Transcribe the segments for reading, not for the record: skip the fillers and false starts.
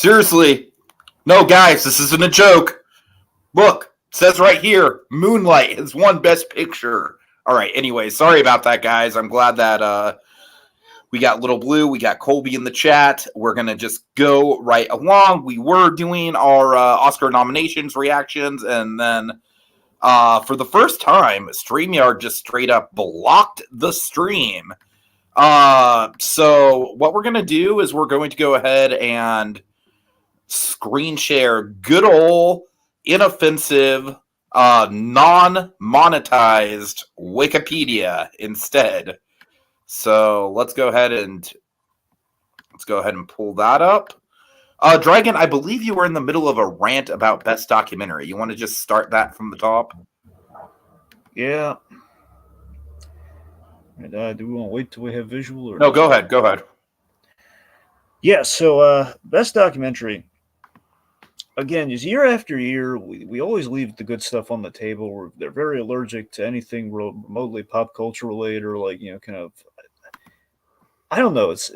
Seriously. No, guys, this isn't a joke. Look, it says right here, Moonlight has won Best Picture. All right, anyway, sorry about that, guys. I'm glad that we got Little Blue, we got Colby in the chat. We're going to just go right along. We were doing our Oscar nominations reactions, and then for the first time, StreamYard just straight up blocked the stream. So what we're going to do is we're going to go ahead and screen share good old, inoffensive, non-monetized Wikipedia instead. So let's go ahead and pull that up. Dragon, I believe you were in the middle of a rant about best documentary. You want to just start that from the top? Yeah. And, do we want to wait till we have visual? Or no, go ahead. Go ahead. Yeah, so best documentary. Again, just year after year, we always leave the good stuff on the table. They're very allergic to anything remotely pop culture related or kind of, I don't know. It's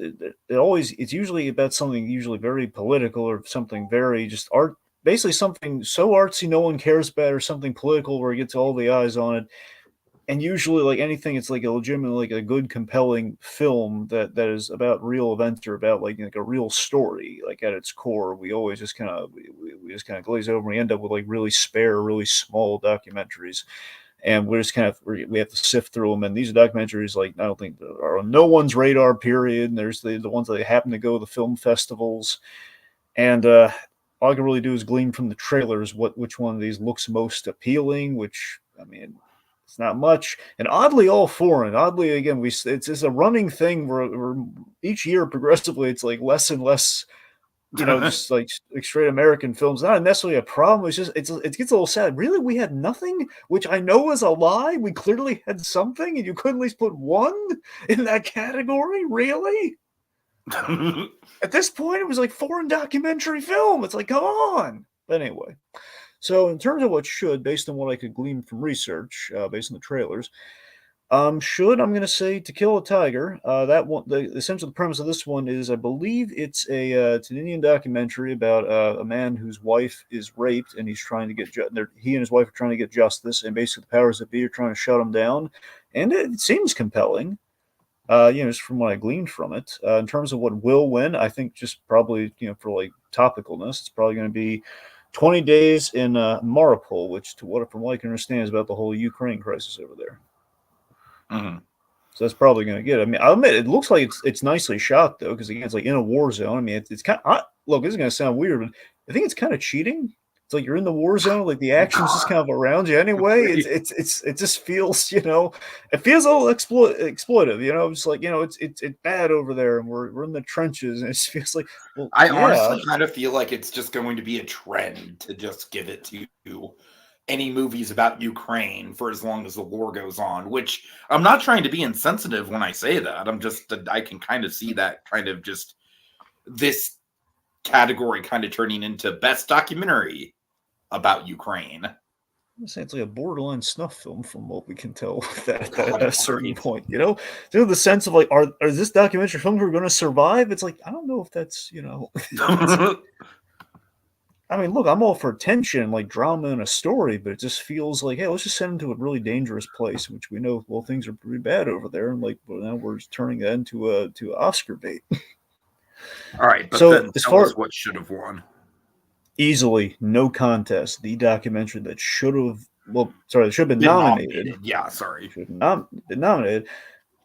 usually about something usually very political or something very just art, basically something so artsy no one cares about, or something political where it gets all the eyes on it. And usually, anything, it's like a legitimate, a good, compelling film that is about real events or about a real story. At its core, we always just kind of we just kind of glaze over. And we end up with really spare, really small documentaries, and we're just kind of we have to sift through them. And these documentaries, I don't think are on no one's radar. Period. And there's the ones that happen to go to the film festivals, and all I can really do is glean from the trailers which one of these looks most appealing. Which, I mean, it's not much, and oddly all foreign. Oddly, again, it's a running thing where each year progressively it's less and less, just straight American films. Not necessarily a problem. It's just it gets a little sad. Really, we had nothing, which I know is a lie. We clearly had something, and you couldn't at least put one in that category. Really? At this point, it was foreign documentary film. It's come on. But anyway. So in terms of what should, based on what I could glean from research, based on the trailers, I'm going to say To Kill a Tiger. That one, essentially the premise of this one is, I believe it's it's an Indian documentary about a man whose wife is raped, and he's trying to get he and his wife are trying to get justice, and basically the powers that be are trying to shut him down, and it seems compelling. Just from what I gleaned from it. In terms of what will win, I think just probably for topicalness, it's probably going to be 20 Days in Mariupol, which, from what I can understand, is about the whole Ukraine crisis over there. Mm-hmm. So that's probably going to get it. I mean, I'll admit, it looks like it's nicely shot, though, because, again, it's in a war zone. I mean, it's kind of, look, this is going to sound weird, but I think it's kind of cheating. It's you're in the war zone, the action's just kind of around you anyway. It just feels, it feels a little exploitive, it's bad over there, and we're in the trenches, and it just feels like, well, I honestly kind of feel like it's just going to be a trend to just give it to any movies about Ukraine for as long as the war goes on, which I'm not trying to be insensitive when I say that. I can kind of see that kind of just this category kind of turning into best documentary about Ukraine. It's like a borderline snuff film from what we can tell at a certain point, the sense of are this documentary films are going to survive? It's I don't know if that's, I mean, look, I'm all for tension, drama and a story, but it just feels hey, let's just send them to a really dangerous place, which we know, well, things are pretty bad over there, and now we're just turning that into Oscar bait. All right, but so then tell us what should have won. Easily, No Contest, the documentary that should have been nominated. Yeah, sorry. Should not been nominated.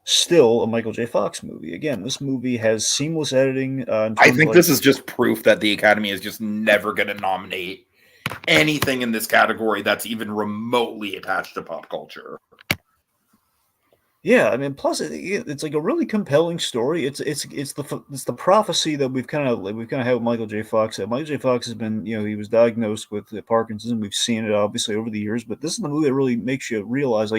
Still a Michael J. Fox movie. Again, this movie has seamless editing. I think this is just proof that the Academy is just never going to nominate anything in this category that's even remotely attached to pop culture. Yeah, I mean, plus it's a really compelling story. It's the prophecy that we've kind of had with Michael J. Fox. Michael J. Fox has been, he was diagnosed with Parkinson's. We've seen it obviously over the years, but this is the movie that really makes you realize,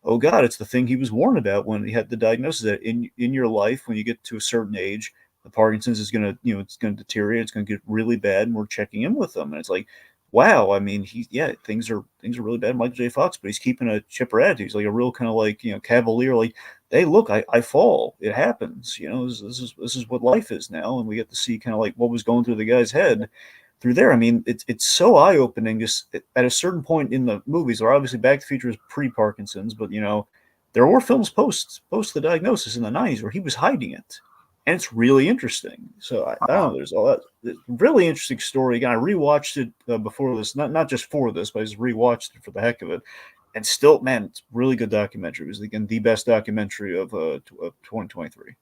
oh God, it's the thing he was warned about when he had the diagnosis that in your life, when you get to a certain age, the Parkinson's is going to, it's going to deteriorate. It's going to get really bad, and we're checking in with them. And it's wow, I mean, things are really bad. Michael J. Fox, but he's keeping a chipper attitude. He's like a real kind of like cavalier. Like, hey, look, I fall. It happens. This is what life is now, and we get to see kind of like what was going through the guy's head through there. I mean, it's so eye opening. Just at a certain point in the movies, or obviously Back to the Future is pre Parkinson's, but there were films post the diagnosis in the '90s where he was hiding it, and it's really interesting. So I don't know. There's all that really interesting story. Again, I rewatched it before this, not just for this, but I just rewatched it for the heck of it, and still, man, it's a really good documentary. It was again the best documentary of 2023.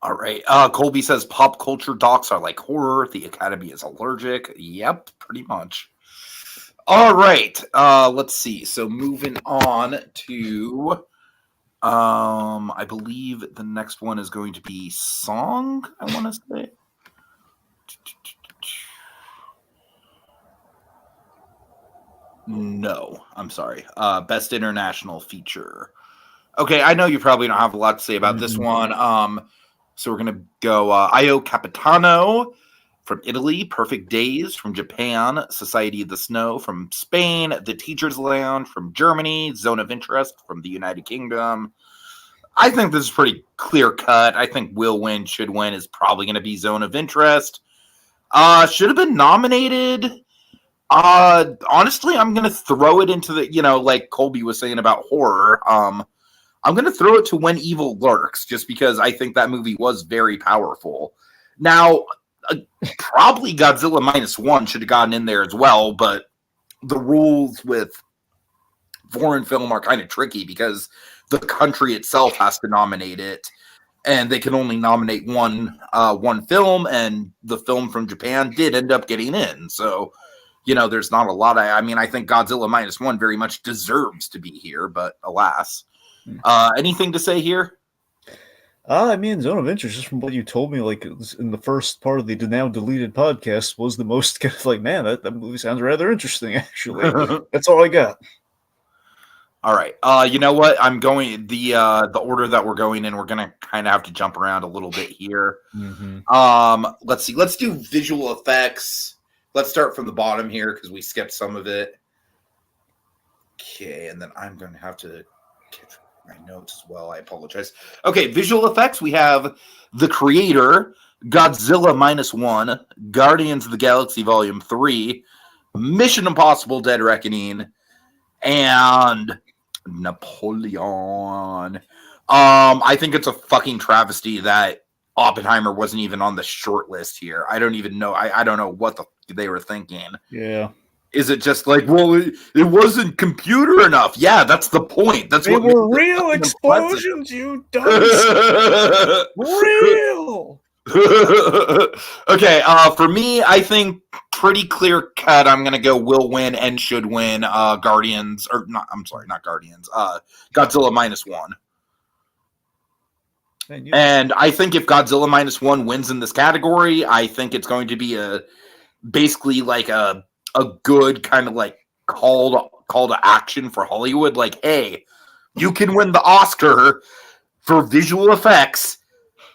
All right. Colby says pop culture docs are like horror. The Academy is allergic. Yep, pretty much. All right. Let's see. So moving on to, I believe the next one is going to be song. I want to say. No, I'm sorry. Best international feature. Okay, I know you probably don't have a lot to say about this one. So we're gonna go Io Capitano from Italy, Perfect Days from Japan, Society of the Snow from Spain, The Teacher's Lounge from Germany, Zone of Interest from the United Kingdom. I think this is pretty clear cut. I think will win, should win is probably going to be Zone of Interest. Should have been nominated. Honestly, I'm going to throw it into the, like Colby was saying about horror. I'm going to throw it to When Evil Lurks, just because I think that movie was very powerful. Now, probably Godzilla -1 should have gotten in there as well, but the rules with foreign film are kind of tricky because the country itself has to nominate it, and they can only nominate one film, and the film from Japan did end up getting in. So, there's not a lot. I think Godzilla -1 very much deserves to be here, but alas. Anything to say here? I mean, Zone of Interest, just from what you told me, like in the first part of the now deleted podcast, was the most kind of like, man, that movie sounds rather interesting, actually. That's all I got. All right. You know what? I'm going the order that we're going in. We're gonna kind of have to jump around a little bit here. Let's see. Let's do visual effects. Let's start from the bottom here because we skipped some of it. Okay, and then I'm going to have to get my notes as well. I apologize. Okay, visual effects. We have The Creator, Godzilla -1, Guardians of the Galaxy Volume 3, Mission Impossible: Dead Reckoning, and Napoleon. I think it's a fucking travesty that Oppenheimer wasn't even on the short list here. I don't even know. I don't know what they were thinking. Yeah. Is it just like, well, it wasn't computer enough? Yeah, that's the point. That's they what were real explosions, you dunce. Real. Okay, for me, I think pretty clear cut. I'm gonna go will win and should win. Guardians, or not? I'm sorry, not Guardians. Godzilla -1. And I think if Godzilla -1 wins in this category, I think it's going to be basically like a good kind of like call to action for Hollywood. Like, hey, you can win the Oscar for visual effects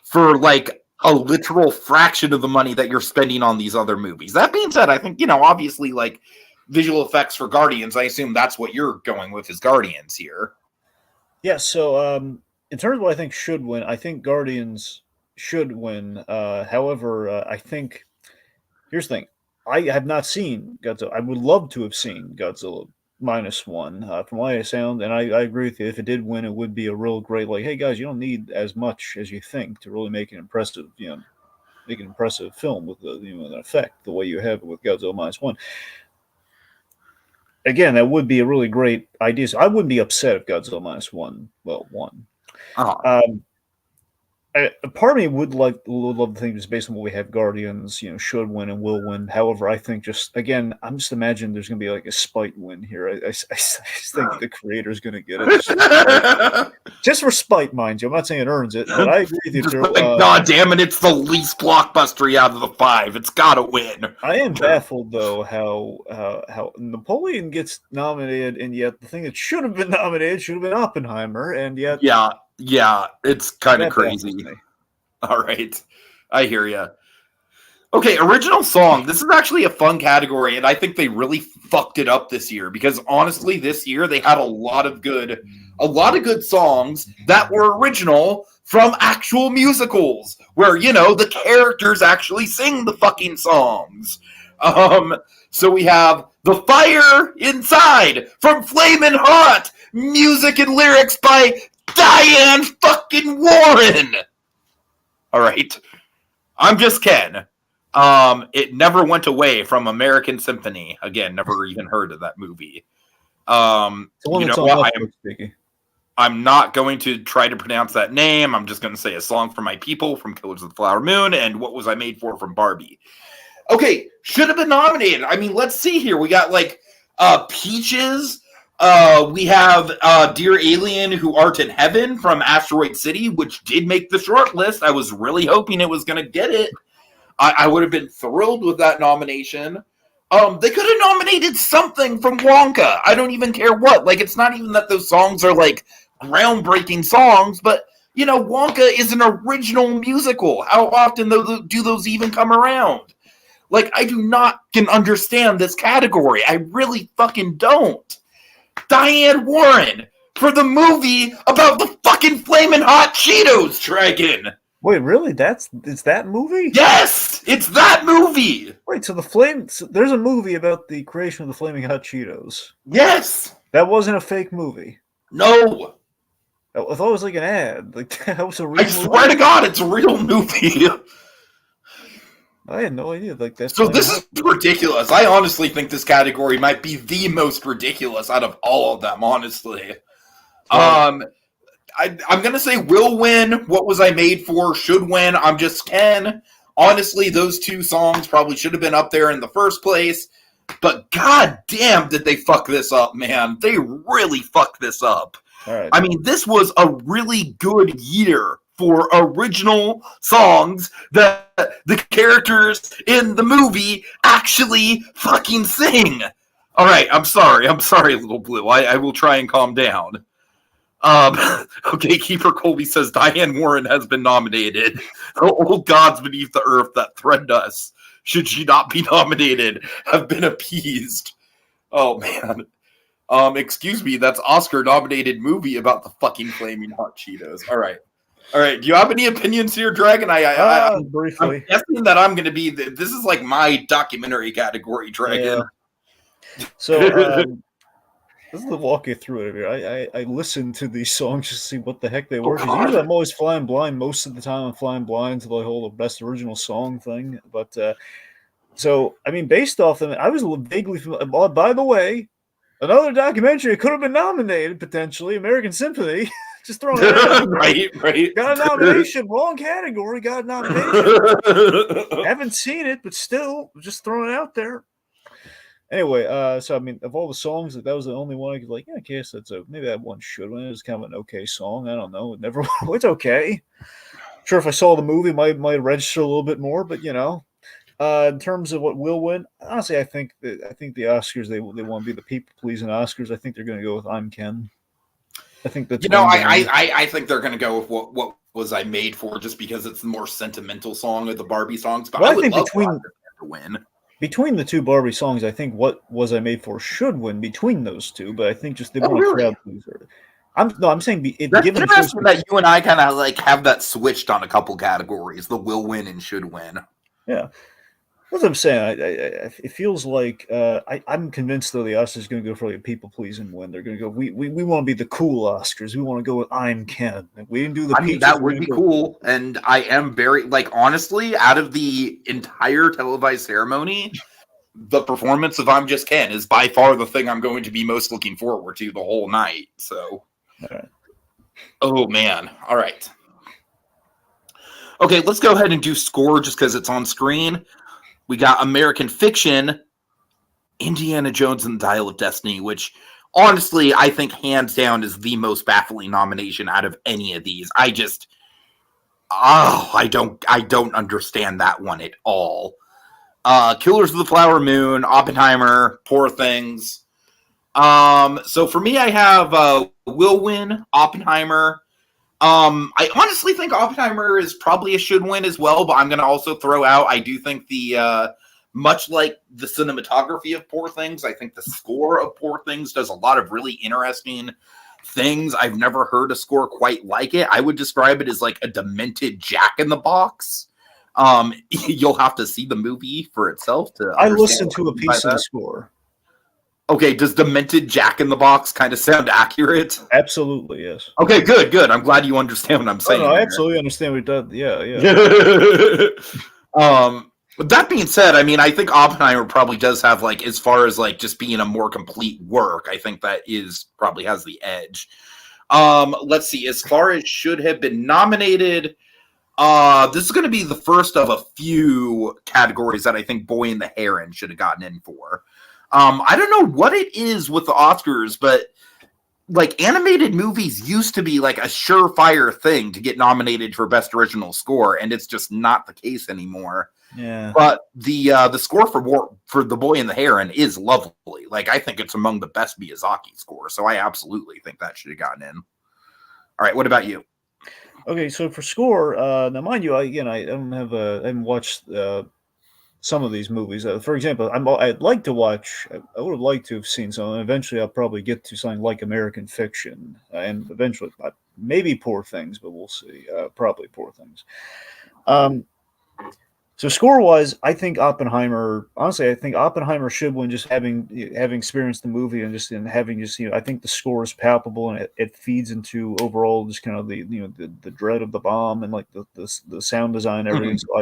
for like a literal fraction of the money that you're spending on these other movies. That being said, I think, obviously like visual effects for Guardians, I assume that's what you're going with is Guardians here. Yeah, so in terms of what I think should win, I think Guardians should win. However, I think here's the thing. I have not seen Godzilla. I would love to have seen Godzilla -1 from what I sound, and I agree with you. If it did win, it would be a real great, like, hey guys, you don't need as much as you think to really make an impressive, make an impressive film with an effect the way you have it with Godzilla -1. Again, that would be a really great idea. So I wouldn't be upset if Godzilla -1 won. A part of me would love to think just based on what we have, Guardians, should win and will win. However, I think I'm just imagining there's going to be like a spite win here. I just think the creator's going to get it. Just for spite, mind you. I'm not saying it earns it, but I agree with you. God damn it, it's the least blockbuster out of the 5. It's got to win. I am baffled, though, how Napoleon gets nominated, and yet the thing that should have been nominated should have been Oppenheimer, and yet... Yeah, it's kind of crazy. All right. I hear you. Okay, original song. This is actually a fun category, and I think they really fucked it up this year because honestly, this year they had a lot of good songs that were original from actual musicals, where the characters actually sing the fucking songs. Um, so we have "The Fire Inside" from Flamin' Hot, music and lyrics by Diane fucking Warren. All right, I'm just Ken. It never went away from American Symphony. Again, never even heard of that movie. You know what? I'm not going to try to pronounce that name. I'm just going to say "A Song for My People" from Killers of the Flower Moon and "What Was I Made For" from Barbie. Okay, should have been nominated. I mean, let's see here. We got like Peaches. We have Dear Alien Who Art in Heaven from Asteroid City, which did make the short list. I was really hoping it was going to get it. I would have been thrilled with that nomination. They could have nominated something from Wonka. I don't even care what. Like, it's not even that those songs are like groundbreaking songs, but Wonka is an original musical. How often do those even come around? Like, I do not can understand this category. I really fucking don't. Diane Warren for the movie about the fucking Flamin' Hot Cheetos dragon. Wait, really? It's that movie? Yes! It's that movie! Wait, so there's a movie about the creation of the Flaming Hot Cheetos. Yes! That wasn't a fake movie. No! I thought it was like an ad. Like, that was a real movie. I swear to God, it's a real movie. I had no idea. Like that's so this is ridiculous. I honestly think this category might be the most ridiculous out of all of them, honestly. I'm going to say will win. What Was I Made For should win. I'm just Ken. Honestly, those two songs probably should have been up there in the first place. But god damn did they fuck this up, man. They really fucked this up. All right. I mean, this was a really good year for original songs that the characters in the movie actually fucking sing. All right, I'm sorry, Little Blue. I will try and calm down. Okay, Keeper Colby says Diane Warren has been nominated. The old gods beneath the earth that threatened us, should she not be nominated, have been appeased. Oh man. Excuse me, that's Oscar-nominated movie about the fucking Flaming Hot Cheetos. All right. Do you have any opinions here, Dragon? Briefly. I'm guessing that I'm going to be. This is like my documentary category, Dragon. Yeah. So let's walk you through it here. I listened to these songs just to see what the heck they were. Because usually I'm always flying blind. Most of the time I'm flying blind to the whole best original song thing. But so I mean, based off them, I was vaguely familiar. By the way, another documentary could have been nominated potentially. American Symphony. Just throwing it out. Right. Got a nomination. Wrong category. Got a nomination. Haven't seen it, but still, just throwing it out there. Anyway, so I mean, of all the songs, that was the only one I could like. Yeah, I guess maybe that one should win. It was kind of an okay song. I don't know. It never. It's okay. Sure, if I saw the movie, might register a little bit more. But in terms of what will win, honestly, I think the Oscars they want to be the people pleasing Oscars. I think they're going to go with "I'm Ken." I think that's I think they're going to go with what was I made for, just because it's the more sentimental song of the Barbie songs. But I would love to win. Between the two Barbie songs, I think what was I made for should win between those two. But I think just they want a crowd pleaser. I'm saying that's interesting that you and I kind of like have that switched on a couple categories: the will win and should win. Yeah. That's what I'm saying. It feels like I'm convinced though the Oscars are going to go for like a people pleasing win. They're going to go. We want to be the cool Oscars. We want to go with "I'm Ken." We didn't do the. I mean, that would be cool, and I am very honestly, out of the entire televised ceremony, the performance of "I'm Just Ken" is by far the thing I'm going to be most looking forward to the whole night. So, all right. Oh man! All right. Okay, let's go ahead and do score just because it's on screen. We got American Fiction, Indiana Jones and the Dial of Destiny, which honestly I think hands down is the most baffling nomination out of any of these. I don't understand that one at all. Killers of the Flower Moon, Oppenheimer, Poor Things. So for me, I have Will Win, Oppenheimer, I honestly think Oppenheimer is probably a should win as well, but I'm going to also throw out, I do think much like the cinematography of Poor Things, I think the score of Poor Things does a lot of really interesting things. I've never heard a score quite like it. I would describe it as like a demented Jack in the Box. You'll have to see the movie for itself to I understand listened what I to a mean by piece of the that. score. Okay, does demented Jack in the Box kind of sound accurate? Absolutely, yes. Okay, good. I'm glad you understand what I'm Oh no, saying I there. absolutely understand what that. Yeah, yeah. That being said, I mean, I think Oppenheimer probably does have like, as far as like just being a more complete work, I think that is probably has the edge. Let's see. As far as should have been nominated, this is going to be the first of a few categories that I think Boy and the Heron should have gotten in for. I don't know what it is with the Oscars, but like animated movies used to be like a surefire thing to get nominated for Best Original Score, and it's just not the case anymore. Yeah. But the score for The Boy and the Heron is lovely. Like I think it's among the best Miyazaki scores, so I absolutely think that should have gotten in. All right, what about you? Okay, so for score, now mind you, I don't have I haven't watched some of these movies. For example, I'd like to watch. I would have liked to have seen some. And eventually, I'll probably get to something like American Fiction, and eventually, maybe Poor Things, but we'll see. Probably Poor Things. Um, so score wise, I think Oppenheimer. Honestly, I think Oppenheimer should win. Just having experienced the movie and just having just I think the score is palpable and it feeds into overall just kind of the the dread of the bomb and like the sound design and everything. So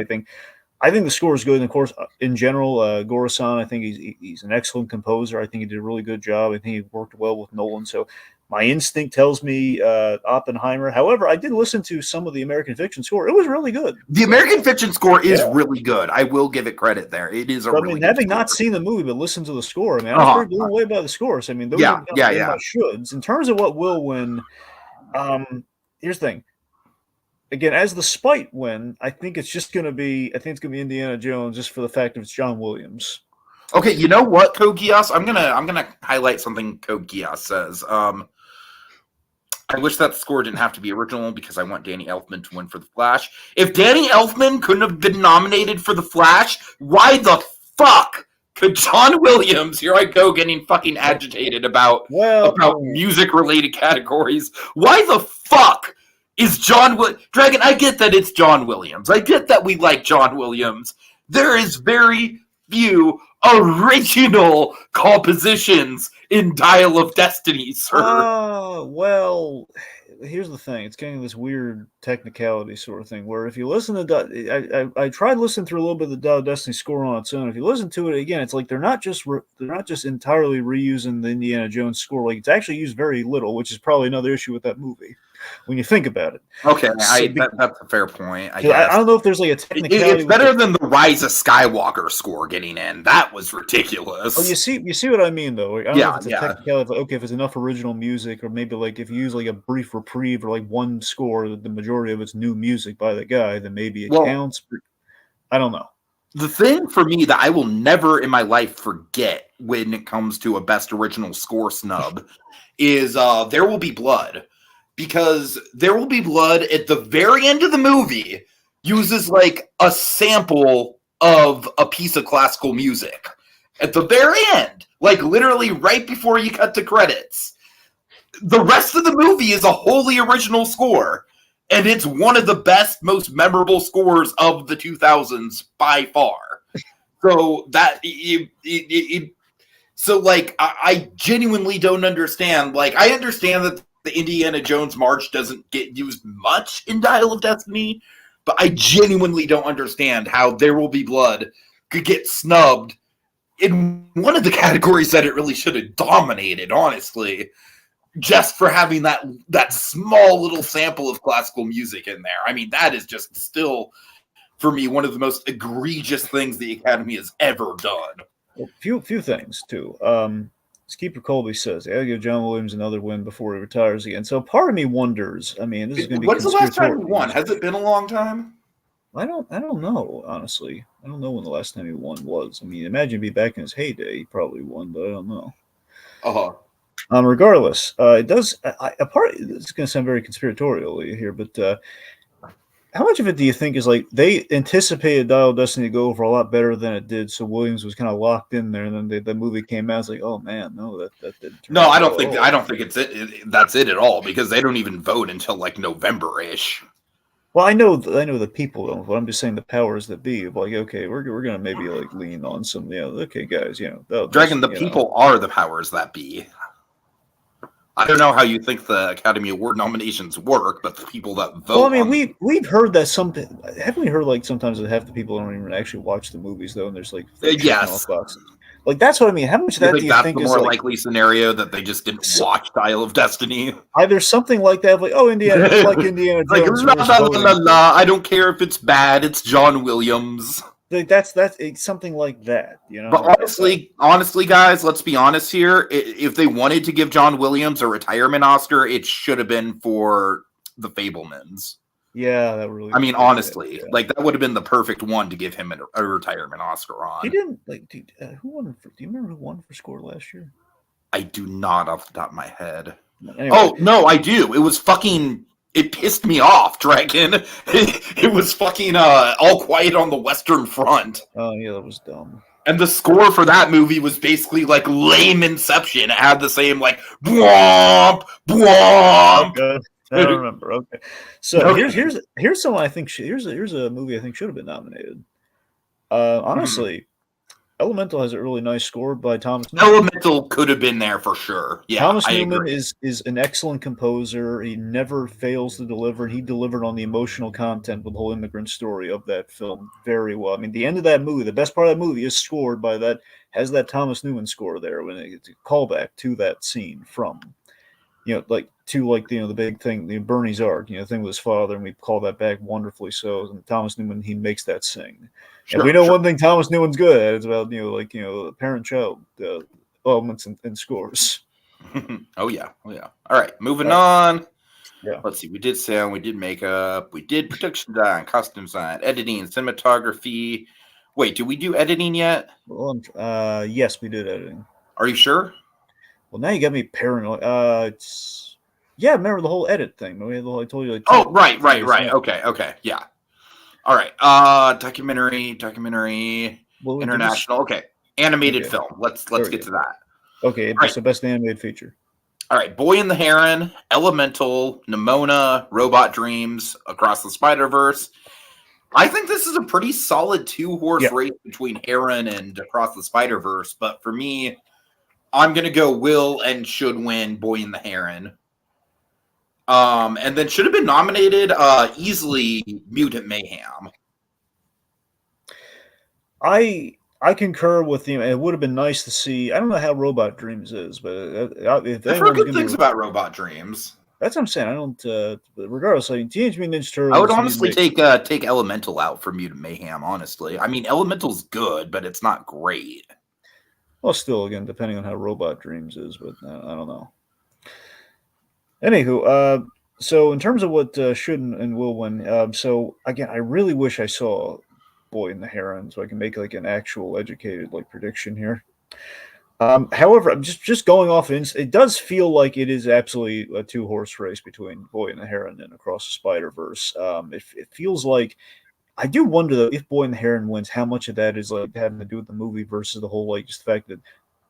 I think the score is good. And of course, in general, Gorasan, I think he's an excellent composer. I think he did a really good job. I think he worked well with Nolan. So my instinct tells me Oppenheimer. However, I did listen to some of the American Fiction score. It was really good. The So, American Fiction score is yeah. really good. I will give it credit there. It is a So, I really mean, good having score. not seen the movie but listened to the score, I mean, I was Uh-huh. pretty blown away by the scores. I mean, those Yeah, are yeah, in yeah. my shoulds. In terms of what will win, here's the thing. Again, as the spite win, I think it's just going to be. I think it's going to be Indiana Jones, just for the fact that it's John Williams. Okay, you know what, Code Geass? I'm gonna highlight something Code Geass says. I wish that score didn't have to be original because I want Danny Elfman to win for The Flash. If Danny Elfman couldn't have been nominated for The Flash, why the fuck could John Williams? Here I go getting fucking agitated about music related categories. Why the fuck is Dragon? I get that it's John Williams. I get that we like John Williams. There is very few original compositions in Dial of Destiny, sir. Well, here's the thing. It's kind of this weird technicality sort of thing where if you listen to, I tried listening through a little bit of the Dial of Destiny score on its own. If you listen to it again, it's like they're not just entirely reusing the Indiana Jones score. Like it's actually used very little, which is probably another issue with that movie when you think about it. Okay, So, that's a fair point, I I guess. don't know if there's like a technicality. It's better than the Rise of Skywalker score getting in. That was ridiculous. Oh, you see what I mean, though. I don't know if it's a Yeah. technicality. Okay, if it's enough original music, or maybe like if you use like a brief reprieve or like one score, the majority of it's new music by the guy, then maybe it counts. But I don't know. The thing for me that I will never in my life forget when it comes to a best original score snub is There Will Be Blood. Because There Will Be Blood at the very end of the movie uses like a sample of a piece of classical music. At the very end, like literally right before you cut to credits. The rest of the movie is a wholly original score. And it's one of the best, most memorable scores of the 2000s by far. So that so like I genuinely don't understand. Like I understand that the Indiana Jones March doesn't get used much in Dial of Destiny, but I genuinely don't understand how There Will Be Blood could get snubbed in one of the categories that it really should have dominated, honestly, just for having that small little sample of classical music in there. I mean, that is just still, for me, one of the most egregious things the Academy has ever done. Well, few things too. Skipper Colby says, "I'll give John Williams another win before he retires again." So part of me wonders. I mean, this is going to be When's the last time he conspiratorial. won? Has it been a long time? I don't know, honestly. I don't know when the last time he won was. I mean, imagine be back in his heyday, he probably won, but I don't know. Uh-huh. Regardless, it does. A part. It's going to sound very conspiratorial here, but how much of it do you think is like they anticipated Dial of Destiny to go over a lot better than it did? So Williams was kind of locked in there, and then the movie came out. It's like, oh man, no, that didn't turn No, out I well don't at think all. it's it. That's it at all because they don't even vote until like November ish. Well, I know the people don't, but I'm just saying the powers that be. Like, okay, we're gonna maybe like lean on some, okay, guys, Dragon, the people are the powers that be. I don't know how you think the Academy Award nominations work, but the people that vote. Well, I mean, we've heard that haven't we heard like sometimes that half the people don't even actually watch the movies though, and there's like checking off Yes. boxes. Like that's what I mean. How much of that do you that's think the is more like likely scenario that they just didn't watch Dial of Destiny? either something like that, like Indiana, like Indiana Like Jones, la, was la, la, la, voting. la. I don't care if it's bad. It's John Williams. Like that's it's something like that, But honestly, guys, let's be honest here. If they wanted to give John Williams a retirement Oscar, it should have been for The Fablemans. Yeah, that really. I mean, honestly, yeah. like that would have been the perfect one to give him a retirement Oscar on. He didn't like. Dude, who won? Do you remember who won for score last year? I do not off the top of my head. Anyway. Oh no, I do. It was fucking. It pissed me off, Dragon. It was fucking All Quiet on the Western Front. Oh yeah, that was dumb. And the score for that movie was basically like lame Inception. It had the same like bwomp bwomp. Okay. I don't remember. Okay, so here's someone I think here's a movie I think should have been nominated. Honestly, Elemental has a really nice score by Thomas Newman. Elemental could have been there for sure. Yeah, Thomas Newman is an excellent composer. He never fails to deliver. He delivered on the emotional content with the whole immigrant story of that film very well. I mean, the end of that movie, the best part of that movie is scored by has that Thomas Newman score there when it's a callback to that scene from, the big thing, Bernie's arc, the thing with his father, and we call that back wonderfully so. And Thomas Newman, he makes that sing. Sure, and we know one thing Thomas Newman's good at. It's about, parent-child elements and scores. Oh yeah. All right, moving on. Yeah. Let's see. We did sound, we did makeup, we did production design, costume design, editing, cinematography. Wait, did we do editing yet? Well, yes, we did editing. Are you sure? Well, now you got me paranoid. Remember the whole edit thing? I told you. Like, right. Okay, yeah. All right. Documentary, international. Okay, animated film. Let's get to that. Okay, so best animated feature. All right, Boy and the Heron, Elemental, Nimona, Robot Dreams, Across the Spider-Verse. I think this is a pretty solid two-horse race between Heron and Across the Spider-Verse, but for me, I'm going to go will and should win Boy and the Heron. And then should have been nominated easily Mutant Mayhem. I concur with you. It would have been nice to see. I don't know how Robot Dreams is, but if I've heard good things about Robot Dreams. That's what I'm saying. I don't. Regardless, Teenage Mutant Ninja Turtles. I would honestly take Elemental out for Mutant Mayhem. Honestly, I mean Elemental's good, but it's not great. Well, still, again, depending on how Robot Dreams is, but I don't know. Anywho, so in terms of what should and will win, so again, I really wish I saw Boy and the Heron so I can make like an actual educated prediction here. However, I'm just going off it does feel like it is absolutely a two-horse race between Boy and the Heron and Across the Spider-Verse. It feels like I do wonder though if Boy and the Heron wins, how much of that is like having to do with the movie versus the whole just the fact that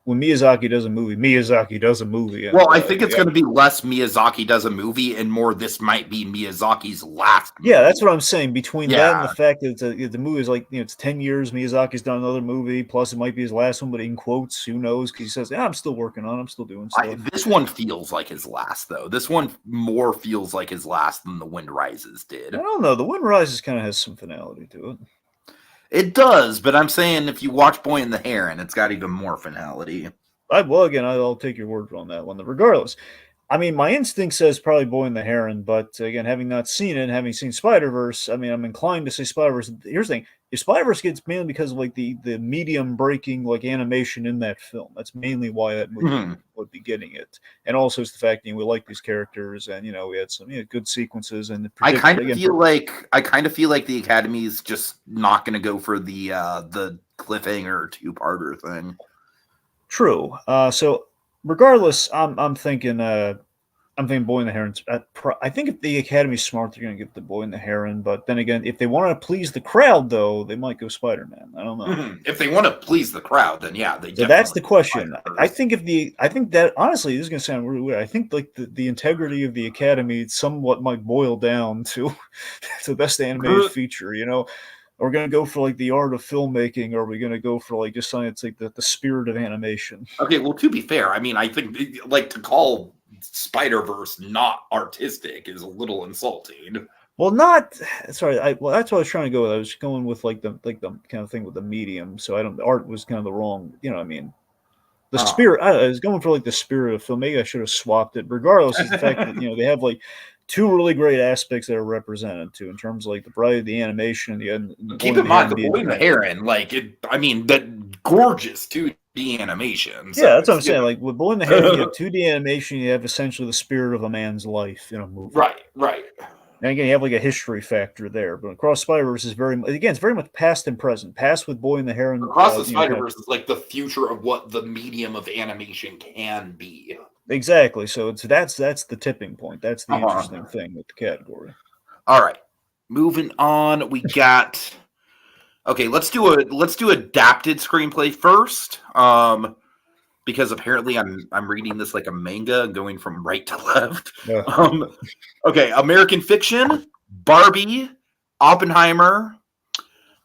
when Miyazaki does a movie. And, well, I think it's going to be less Miyazaki does a movie and more this might be Miyazaki's last movie. Yeah, that's what I'm saying. Between that and the fact that the movie is it's 10 years, Miyazaki's done another movie, plus it might be his last one, but in quotes, who knows? Because he says, I'm still working on it. I'm still doing stuff. This one feels like his last, though. This one more feels like his last than The Wind Rises did. I don't know. The Wind Rises kind of has some finality to it. It does, but I'm saying if you watch Boy and the Heron, it's got even more finality. I'll take your word on that one. Regardless, I mean, my instinct says probably Boy and the Heron, but again, having not seen it and having seen Spider-Verse, I mean, I'm inclined to say Spider-Verse. Here's the thing. If Spider-Verse gets mainly because of the medium breaking animation in that film, that's mainly why that movie would be getting it. And also it's the fact that we like these characters and we had some good sequences and I kind of feel like the Academy's just not going to go for the cliffhanger two-parter thing. True. So regardless, I'm thinking Boy and the Heron. I think if the Academy's smart, they're going to give the Boy and the Heron. But then again, if they want to please the crowd, though, they might go Spider-Man. I don't know. If they want to please the crowd, then yeah, they So that's definitely the question. I Spider-Verse. think I think that honestly, this is going to sound really weird. I think like the integrity of the Academy somewhat might boil down to to best animated feature. Are we going to go for like the art of filmmaking, or are we going to go for like just something that's like the spirit of animation? Okay, well, to be fair, I mean, I think like to call Spider-Verse not artistic is a little insulting. Well, not sorry. Well, that's what I was trying to go with. I was going with like the kind of thing with the medium. So I don't. The art was kind of the wrong. I mean, the spirit. I was going for like the spirit of film. Maybe I should have swapped it. Regardless, is the fact that they have like two really great aspects that are represented too in terms of like the variety of the animation and the Keep Boy and in the mind, Heron the being Boy and the Heron, like it. I mean, that gorgeous 2D animation. yeah, So that's what I'm it's saying. Like with Boy and the Heron, you have 2D animation. You have essentially the spirit of a man's life in a movie. right, right. And again, you have like a history factor there. But Across Spider-Verse is it's very much past and present. Past with Boy and the Heron, Across the kind of Spider-Verse is like the future of what the medium of animation can be. exactly. So that's the tipping point. That's the Uh-huh. interesting thing with the category. All right, moving on. We got okay. Let's do adapted screenplay first. Because apparently I'm reading this like a manga, going from right to left. Yeah. Okay, American Fiction, Barbie, Oppenheimer,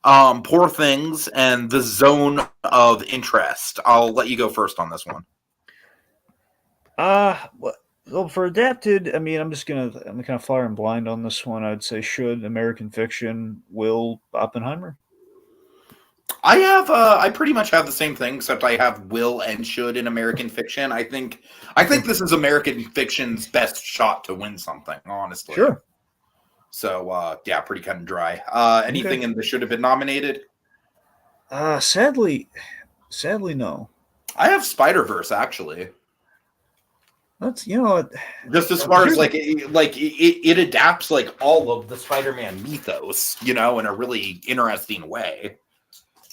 Poor Things, and The Zone of Interest. I'll let you go first on this one. Well, for adapted, I mean, I'm kind of firing blind on this one. I'd say should American Fiction, will Oppenheimer. I pretty much have the same thing, except I have will and should in American Fiction. I think this is American Fiction's best shot to win something, honestly. Sure. So yeah, pretty cut and dry. Anything Okay. in the should have been nominated? Sadly, no. I have Spider-Verse actually. That's Just as far as it adapts like all of the Spider-Man mythos, in a really interesting way.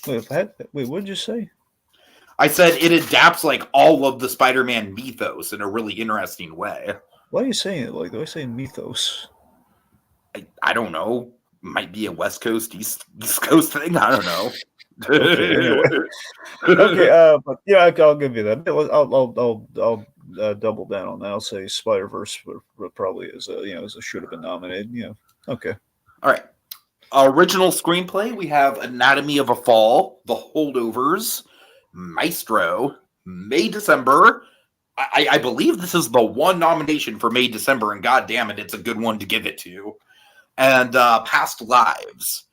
wait, what did you say? I said it adapts like all of the Spider-Man mythos in a really interesting way. Why are you saying it like that? Why are you saying mythos? I don't know. Might be a West Coast, East Coast thing. I don't know. Okay, anyway. Okay, but yeah, I'll give you that. I'll double down on that. I'll say Spider Verse probably is a should have been nominated. Okay. All right. Original screenplay, we have Anatomy of a Fall, The Holdovers, Maestro, May December. I believe this is the one nomination for May December, and god damn it, it's a good one to give it to. And Past Lives.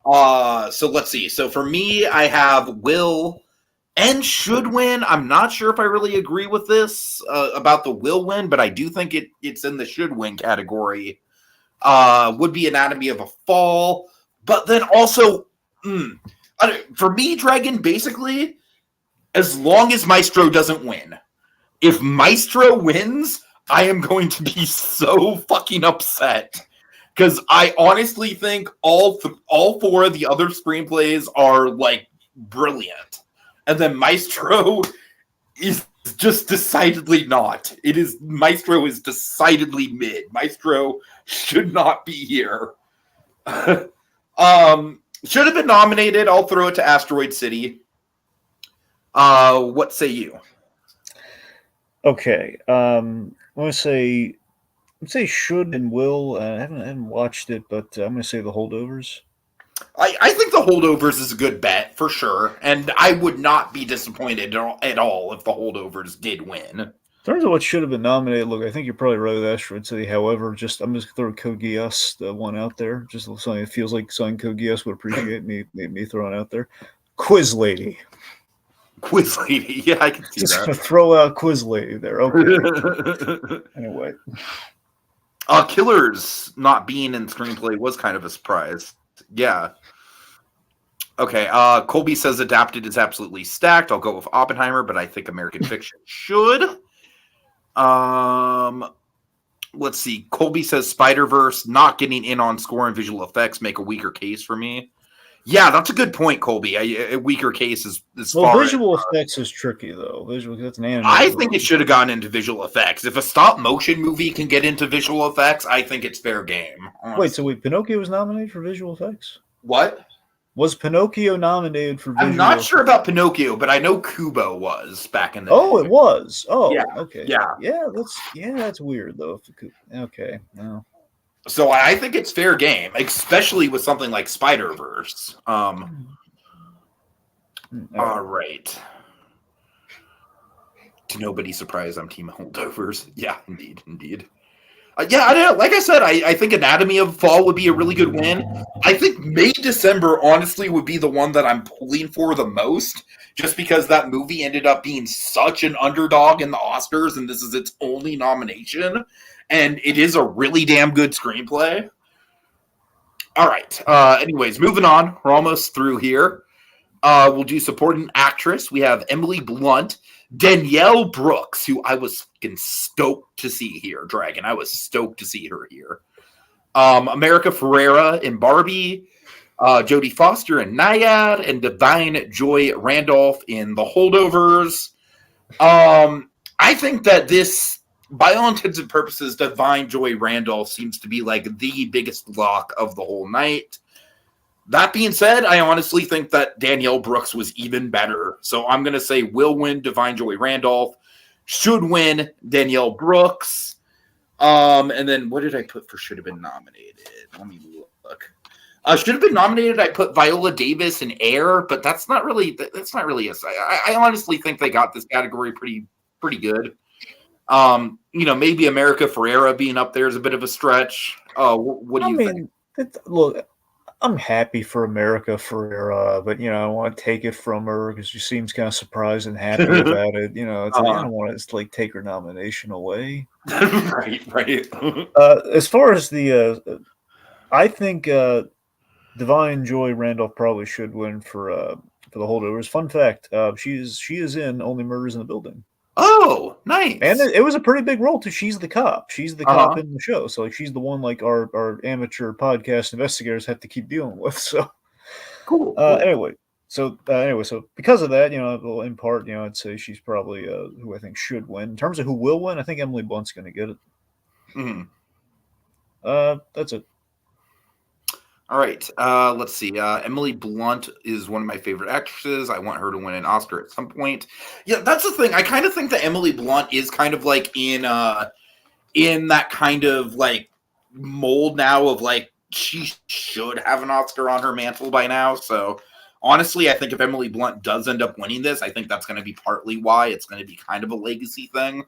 So let's see. So for me, I have will and should win. I'm not sure if I really agree with this about the will win, but I do think it's in the should win category. Would be Anatomy of a Fall, but then also for me, Dragon, basically, as long as Maestro doesn't win. If Maestro wins, I am going to be so fucking upset. Because I honestly think all four of the other screenplays are like brilliant, and then Maestro is just decidedly not. Maestro is decidedly mid. Maestro should not be here. Should have been nominated. I'll throw it to Asteroid City. What say you? Okay. I'm gonna say should and will. I haven't watched it, but I'm gonna say The Holdovers. I think The Holdovers is a good bet for sure, and I would not be disappointed at all if The Holdovers did win. In terms of what should have been nominated, look, I think you're probably right with Asteroid City. However, I'm just gonna throw Code Geass, the one out there. Just something that feels like something Code Geass would appreciate me throwing out there. Quiz Lady. Quiz Lady, yeah, I can see Just that. gonna throw out Quiz Lady there. Okay. Anyway. Killers not being in screenplay was kind of a surprise. Yeah. Okay. Colby says adapted is absolutely stacked. I'll go with Oppenheimer, but I think American Fiction should. Let's see. Colby says Spider-Verse not getting in on score and visual effects make a weaker case for me. Yeah, that's a good point, Colby. A weaker case is as Well, far as visual effects is tricky though. Visual, that's an I animated think it movie. should have gone into visual effects. If a stop motion movie can get into visual effects, I think it's fair game. Honestly. Wait, Pinocchio was nominated for visual effects? What? Was Pinocchio nominated for I'm visual not sure effects? about Pinocchio, but I know Kubo was back in the Oh, it day. was. Yeah, Oh, okay. yeah. That's weird though. If it could, okay, no. So I think it's fair game, especially with something like Spider-Verse. All right. To nobody's surprise, I'm team holdovers. Yeah, indeed. Yeah, I don't know. Like I said, I think Anatomy of Fall would be a really good win. I think May December honestly would be the one that I'm pulling for the most, just because that movie ended up being such an underdog in the Oscars, and this is its only nomination, and it is a really damn good screenplay. All right. Anyways, moving on. We're almost through here. We'll do supporting actress. We have Emily Blunt, Danielle Brooks, who I was fucking stoked to see here. Dragon, I was stoked to see her here. America Ferrera in Barbie, Jodie Foster in Nyad, and Divine Joy Randolph in The Holdovers. I think that this, by all intents and purposes, Divine Joy Randolph seems to be like the biggest lock of the whole night. That being said, I honestly think that Danielle Brooks was even better. So I'm going to say will win Divine Joy Randolph, should win Danielle Brooks. And then what did I put for should have been nominated? Let me look. Should have been nominated. I put Viola Davis in Air, but that's not really I honestly think they got this category pretty good. Maybe America Ferrera being up there is a bit of a stretch. What do you think? Look, I'm happy for America Ferrera, but I don't want to take it from her because she seems kind of surprised and happy about it. It's like, I don't want to like take her nomination away. right. As far as I think Divine Joy Randolph probably should win for the holdovers. Fun fact: she is in Only Murders in the Building. Oh, nice! And it was a pretty big role too. She's the cop. She's the cop in the show. So like, she's the one like our amateur podcast investigators have to keep dealing with. So cool. Anyway, so because of that, in part, I'd say she's probably who I think should win. In terms of who will win, I think Emily Blunt's going to get it. That's it. All right. Let's see. Emily Blunt is one of my favorite actresses. I want her to win an Oscar at some point. Yeah, that's the thing. I kind of think that Emily Blunt is kind of like in that kind of like mold now of like she should have an Oscar on her mantle by now. So honestly, I think if Emily Blunt does end up winning this, I think that's going to be partly why it's going to be kind of a legacy thing.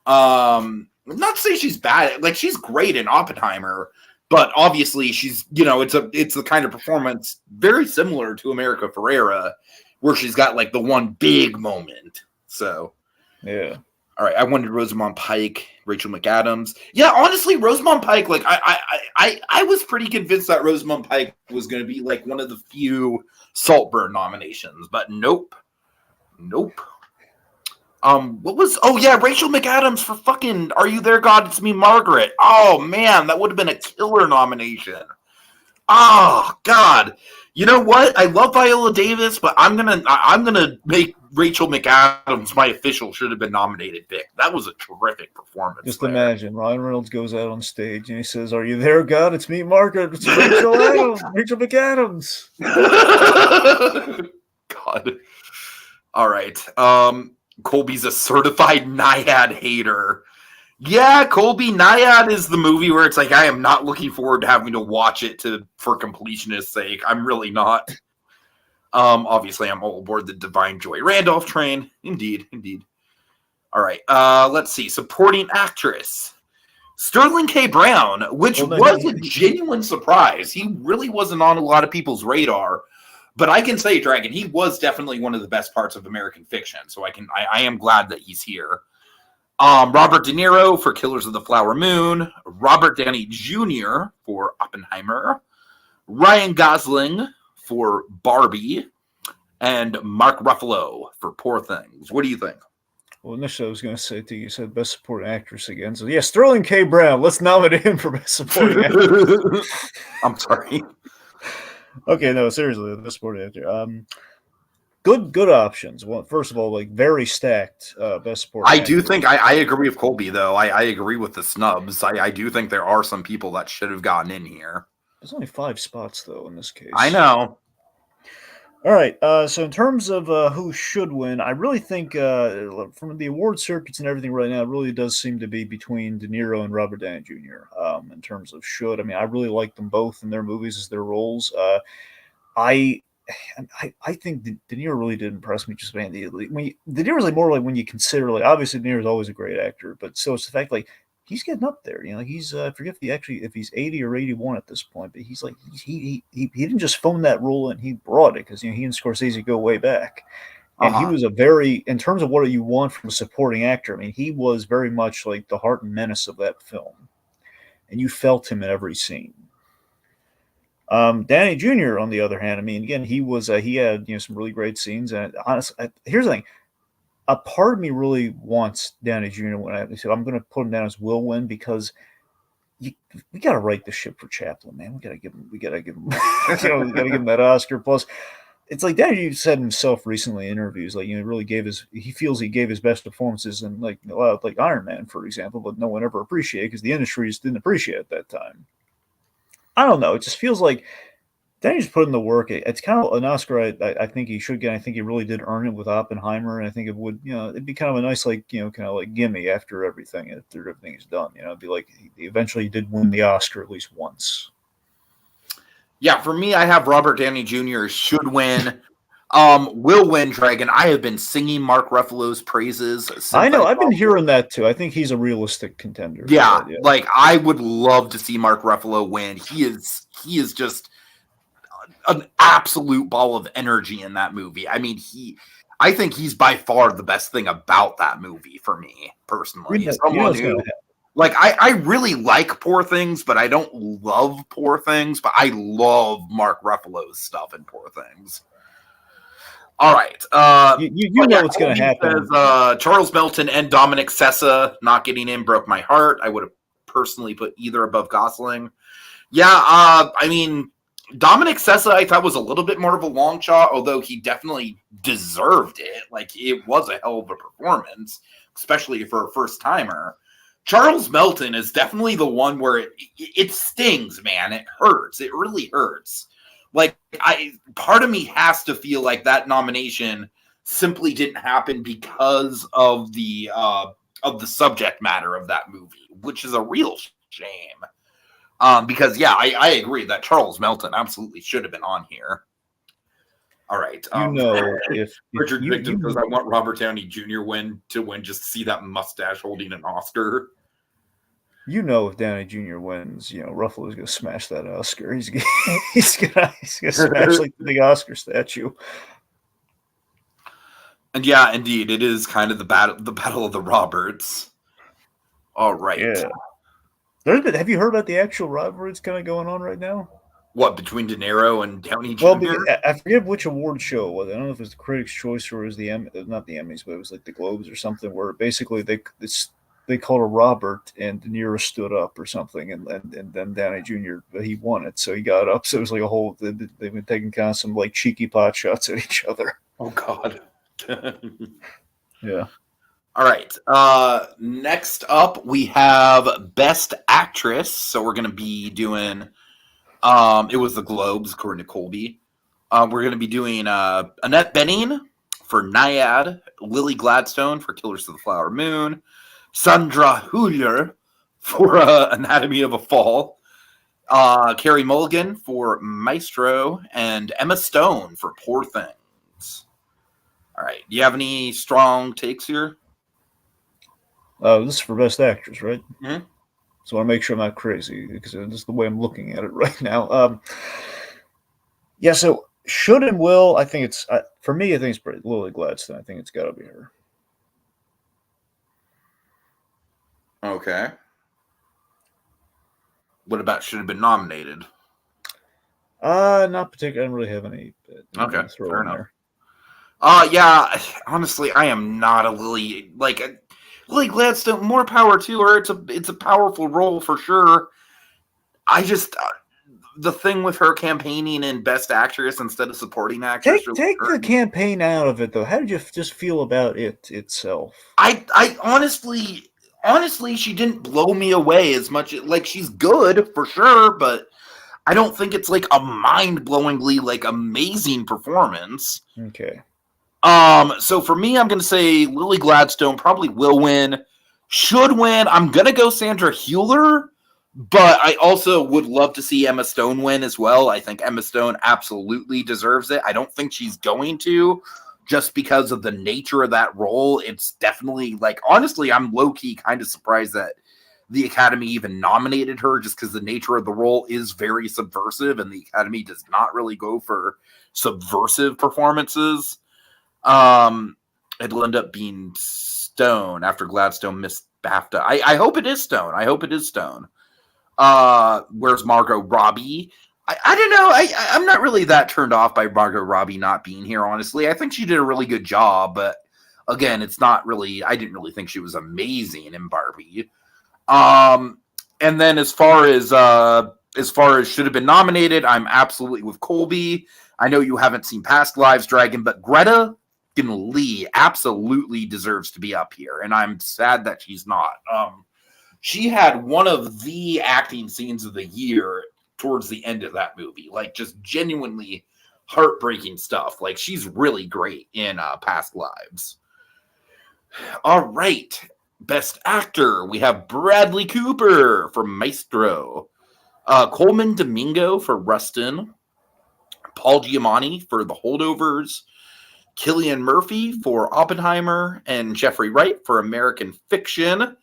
Not to say she's bad. Like she's great in Oppenheimer. But obviously, she's it's the kind of performance very similar to America Ferrera, where she's got like the one big moment. So, yeah. All right, I wanted Rosamund Pike, Rachel McAdams. Yeah, honestly, Rosamund Pike. Like I was pretty convinced that Rosamund Pike was going to be like one of the few Saltburn nominations, but nope. What was? Oh yeah, Rachel McAdams for fucking "Are You There, God? It's Me, Margaret." Oh man, that would have been a killer nomination. Oh God, you know what? I love Viola Davis, but I'm gonna make Rachel McAdams my official should have been nominated pick. That was a terrific performance. Just imagine Ryan Reynolds goes out on stage and he says, "Are you there, God? It's me, Margaret. It's Rachel McAdams." God. All right. Colby's a certified Nyad hater. Yeah, Colby, Nyad is the movie where it's like I am not looking forward to having to watch it for completionist's sake. I'm really not. Obviously, I'm all aboard the Divine Joy Randolph train. Indeed. All right. Let's see. Supporting actress. Sterling K. Brown, which was a genuine surprise. He really wasn't on a lot of people's radar. But I can say, Dragon, he was definitely one of the best parts of American Fiction. So I am glad that he's here. Robert De Niro for Killers of the Flower Moon. Robert Downey Jr. for Oppenheimer. Ryan Gosling for Barbie. And Mark Ruffalo for Poor Things. What do you think? Well, initially I was going to say to you, said Best Supporting Actress again. So yeah, Sterling K. Brown. Let's nominate him for Best Supporting Actress. I'm sorry. Okay, no, seriously, the supporting actor. Good options. Well, first of all, like very stacked best supporting I do actor. think I agree with Colby though. I agree with the snubs. I do think there are some people that should have gotten in here. There's only 5 spots though in this I case. know. All right. So in terms of who should win, I really think from the award circuits and everything right now, it really does seem to be between De Niro and Robert Downey Jr. In terms of should, I mean, I really like them both in their movies as their roles. I I think De Niro really did impress me. Just man, De Niro's like more like when you consider like obviously De Niro's always a great actor, but so it's the fact like he's getting up there. You know, he's I forget if he's 80 or 81 at this point, but he's like he didn't just phone that role and he brought it because he and Scorsese go way back. And he Uh-huh. was a very, in terms of what you want from a supporting actor, I mean, he was very much like the heart and menace of that film, and you felt him in every scene. Danny Jr. on the other hand, I mean, again, he had some really great scenes, and honestly, here's the thing: a part of me really wants Danny Jr. when I said I'm going to put him down as will win because we got to write the ship for Chaplin, man. We got to give him, we got to give him that Oscar. Plus, it's like Danny said himself recently in interviews, like really he feels he gave his best performances in like Iron Man, for example, but no one ever appreciated because the industry just didn't appreciate it at that time. I don't know. It just feels like Danny's put in the work. It's kind of an Oscar I think he should get. I think he really did earn it with Oppenheimer, and I think it would, it'd be kind of a nice, like, kind of like gimme after everything is done. It'd be like he eventually did win the Oscar at least once. Yeah, for me, I have Robert Downey Jr. should win. Will win, Dragon. I have been singing Mark Ruffalo's praises since I know. I I've saw been him. hearing that too. I think he's a realistic contender for Yeah, that. Yeah. like I would love to see Mark Ruffalo win. He is just an absolute ball of energy in that movie. I mean, I think he's by far the best thing about that movie for me personally. Someone What's going who to happen. like I really like Poor Things, but I don't love Poor Things, but I love Mark Ruffalo's stuff in Poor Things. All right. You know what's going to Colby happen. says Charles Melton and Dominic Sessa not getting in broke my heart. I would have personally put either above Gosling. Yeah, I mean, Dominic Sessa I thought was a little bit more of a long shot, although he definitely deserved it. Like, it was a hell of a performance, especially for a first timer. Charles Melton is definitely the one where it stings, man. It hurts. It really hurts. Like, part of me has to feel like that nomination simply didn't happen because of the subject matter of that movie, which is a real shame. Because yeah, I agree that Charles Melton absolutely should have been on here. All right. If Richard you Victor says I want Robert Downey Jr. to win just to see that mustache holding an Oscar. if Downey Jr. wins, Ruffalo's going to smash that Oscar. He's gonna smash like the big Oscar statue. And yeah, indeed, it is kind of the battle of the Roberts. All right. Yeah. Have you heard about the actual rivalry kind of going on right now? What, between De Niro and Downey Jr.? Well, I forget which award show it was. I don't know if it was the Critics' Choice or it was not the Emmys, but it was like the Globes or something, where basically they called a Robert and De Niro stood up or something, and then Downey Jr. he won it, so he got up. So it was like a whole. They've been taking kind of some like cheeky pot shots at each other. Oh God. Yeah. All right. Next up, we have Best Actress. So we're going to be doing. It was the Globes, according to Colby. We're going to be doing Annette Bening for Naiad, Lily Gladstone for Killers of the Flower Moon, Sandra Hüller for Anatomy of a Fall, Carey Mulligan for Maestro, and Emma Stone for Poor Things. All right. Do you have any strong takes here? This is for Best Actress, right? Mm-hmm. So I want to make sure I'm not crazy because this is the way I'm looking at it right now. Yeah, so should and will, I think it's, for me, I think it's Lily Gladstone. I think it's got to be her. Okay. What about should have been nominated? Not particularly. I don't really have any. Okay, Throw fair in enough. there. Yeah, honestly, I am not a Lily Gladstone. More power to her. It's a powerful role for sure. I just the thing with her campaigning in Best Actress instead of Supporting Actress. Take the campaign out of it, though. How did you just feel about it itself? I honestly, she didn't blow me away as much. Like, she's good for sure, but I don't think it's like a mind-blowingly like amazing performance. Okay. So for me, I'm gonna say Lily Gladstone probably will win, should win. I'm gonna go Sandra Hüller, but I also would love to see Emma Stone win as well. I think Emma Stone absolutely deserves it. I don't think she's going to, just because of the nature of that role. It's definitely like, honestly, I'm low-key kind of surprised that the Academy even nominated her, just because the nature of the role is very subversive, and the Academy does not really go for subversive performances. It'll end up being Stone after Gladstone missed BAFTA. I hope it is Stone. I hope it is Stone. Where's Margot Robbie? I don't know. I'm not really that turned off by Margot Robbie not being here, honestly. I think she did a really good job, but again, it's not really, I didn't really think she was amazing in Barbie. And then as far as should have been nominated, I'm absolutely with Colby. I know you haven't seen Past Lives, Dragon, but Greta Lee absolutely deserves to be up here, and I'm sad that she's not. She had one of the acting scenes of the year towards the end of that movie, like just genuinely heartbreaking stuff. Like, she's really great in Past Lives. All right. Best Actor, we have Bradley Cooper for Maestro, Coleman Domingo for Rustin, Paul Giamatti for The Holdovers, Cillian Murphy for Oppenheimer, and Jeffrey Wright for American Fiction.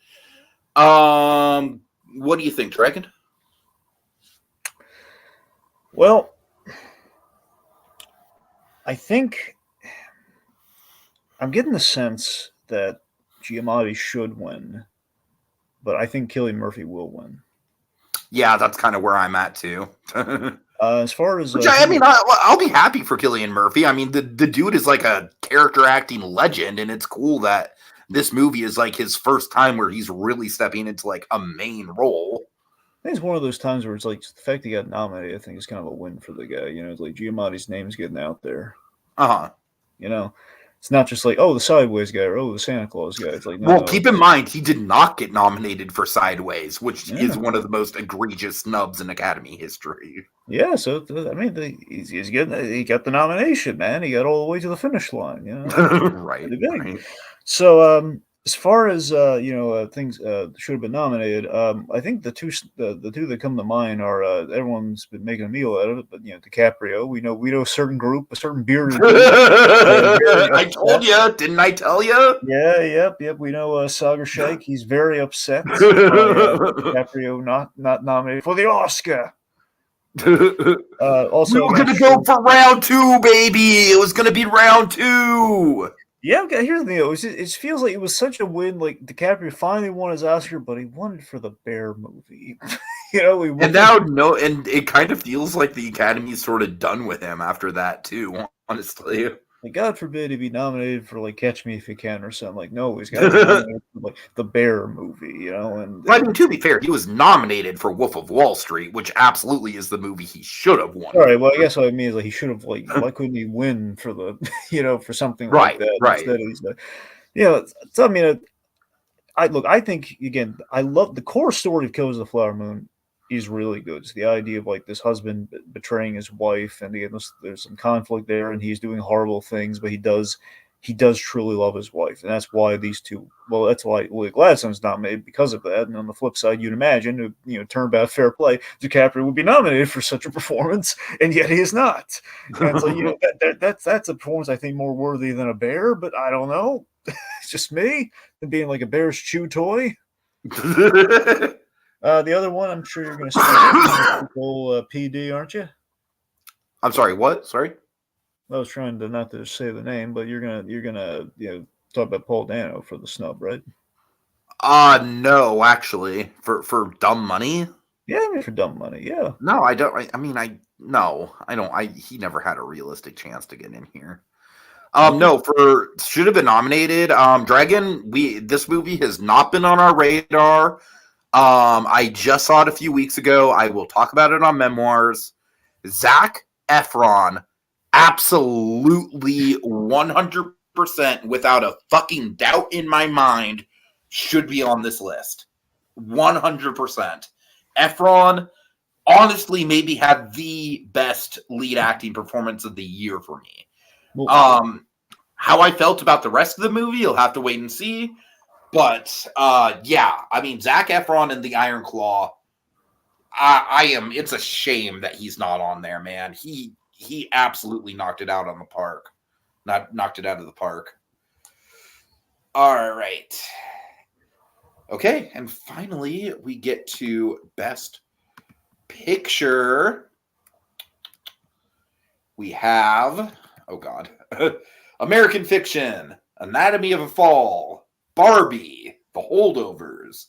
What do you think, Dragon? Well, I think I'm getting the sense that Giamatti should win, but I think Cillian Murphy will win. Yeah, that's kind of where I'm at too. As far as I'll be happy for Cillian Murphy. I mean, the dude is like a character acting legend, and it's cool that this movie is like his first time where he's really stepping into like a main role. I think it's one of those times where it's like the fact he got nominated, I think is kind of a win for the guy. You know, it's like Giamatti's name's getting out there. You know, it's not just like, oh, the Sideways guy or oh, the Santa Claus guy. It's like, no, keep in mind he did not get nominated for Sideways, which is one of the most egregious snubs in Academy history. Yeah, so I mean, he got the nomination, man. He got all the way to the finish line. You know, right. So, as far as things should have been nominated, I think the two that come to mind are everyone's been making a meal out of it, but DiCaprio. We know a certain group, a certain bearded group. I told you, didn't I tell you? Yeah, yep. We know Sagar Shaikh. He's very upset. DiCaprio not nominated for the Oscar. Also, we were going to go for round 2, baby. It was going to be round 2. Yeah, here's the deal. It feels like it was such a win. Like DiCaprio finally won his Oscar, but he won it for the Bear movie. And it kind of feels like the Academy's sort of done with him after that too. Honestly, like, God forbid he be nominated for like Catch Me If You Can or something. Like, no, he's got to be nominated for like the Bear movie. And I mean, to be fair, he was nominated for Wolf of Wall Street, which absolutely is the movie he should have won. All right. Well, I guess what I mean is like he should have like why couldn't he win for the for something like that? Right. Instead he's like, so I mean, I think again, I love the core story of Killers of the Flower Moon. Is really good. It's the idea of like this husband betraying his wife, and again, there's some conflict there, and he's doing horrible things, but he does truly love his wife, and that's why these two. Well, that's why Lily Gladstone's nominated because of that. And on the flip side, you'd imagine, turnabout fair play, DiCaprio would be nominated for such a performance, and yet he is not. And so that's a performance I think more worthy than a bear, but I don't know. It's just me, than being like a bear's chew toy. The other one, I'm sure you're going to say PD, aren't you? I'm sorry. What? Sorry. I was trying to not to say the name, but you're gonna talk about Paul Dano for the snub, right? No, actually, for Dumb Money. Yeah, I mean for Dumb Money. Yeah. No, I don't. I don't. He never had a realistic chance to get in here. No, for should have been nominated. Dragon. This movie has not been on our radar. I just saw it a few weeks ago. I will talk about it on Memoirs. Zac Efron, absolutely 100% without a fucking doubt in my mind, should be on this list. 100%. Efron honestly maybe had the best lead acting performance of the year for me. How I felt about the rest of the movie, you'll have to wait and see. But yeah, I mean, Zac Efron and the Iron Claw. It's a shame that he's not on there, man. He absolutely knocked it out on the park. Knocked it out of the park. All right. Okay, and finally we get to Best Picture. We have, oh God, American Fiction, Anatomy of a Fall, Barbie, The Holdovers,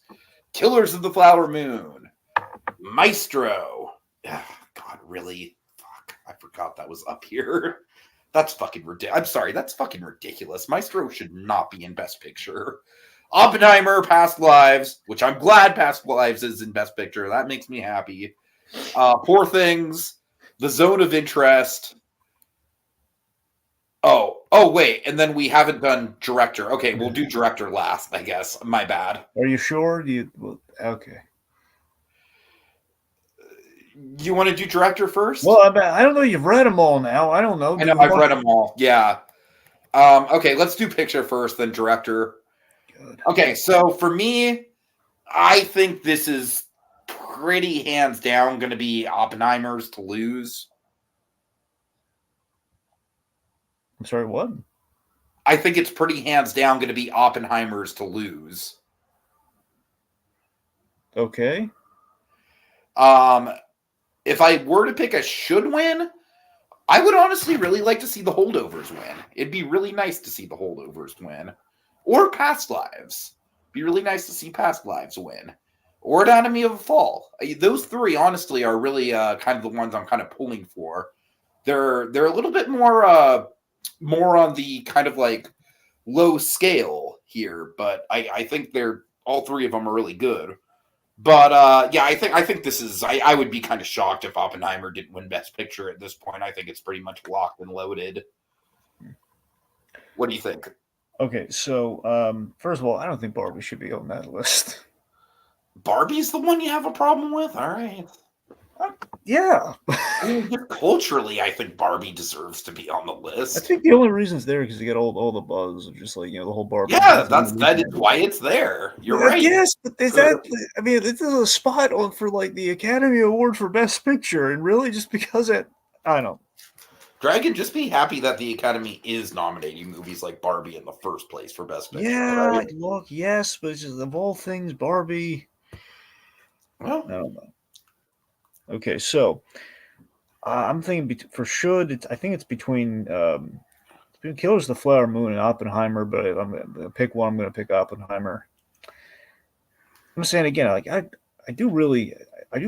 Killers of the Flower Moon, Maestro. God, really? Fuck, I forgot that was up here. That's fucking ridiculous. I'm sorry, that's fucking ridiculous. Maestro should not be in Best Picture. Oppenheimer, Past Lives, which I'm glad Past Lives is in Best Picture. That makes me happy. Poor Things, The Zone of Interest. Oh, wait, and then we haven't done Director. Okay, we'll do Director last, I guess. My bad. Are you sure? Okay. You want to do Director first? Well, I don't know. You've read them all now. I don't know. I know, I've read them all. Yeah. Okay, let's do Picture first, then Director. Good. Okay, so for me, I think this is pretty hands down going to be Oppenheimer's to lose. I'm sorry, what? I think it's pretty hands down going to be Oppenheimer's to lose. Okay. If I were to pick a should win, I would honestly really like to see The Holdovers win. It'd be really nice to see The Holdovers win. Or Past Lives. Be really nice to see Past Lives win. Or Anatomy of a Fall. Those three, honestly, are really kind of the ones I'm kind of pulling for. They're a little bit more on the kind of like low scale here, but I think they're all three of them are really good. But yeah, I think this is. I would be kind of shocked if Oppenheimer didn't win Best Picture at this point. I think it's pretty much locked and loaded. What do you think? Okay, so first of all, I don't think Barbie should be on that list. Barbie's the one you have a problem with? All right. Yeah. I mean, culturally, I think Barbie deserves to be on the list. I think the only reason it's there because you get all the buzz of just like, the whole Barbie. Yeah, that is why it's there. You're right. Yes, but is that? I mean, this is a spot on for like the Academy Award for Best Picture, and really just because I don't know. Dragon, just be happy that the Academy is nominating movies like Barbie in the first place for Best Picture. Yeah, right? look, yes, but it's just of all things, Barbie. Well, I don't know. Okay, so I'm thinking for should. I think it's between Killers of the Flower Moon and Oppenheimer, but I'm going to pick one. I'm going to pick Oppenheimer. I'm saying again, like I do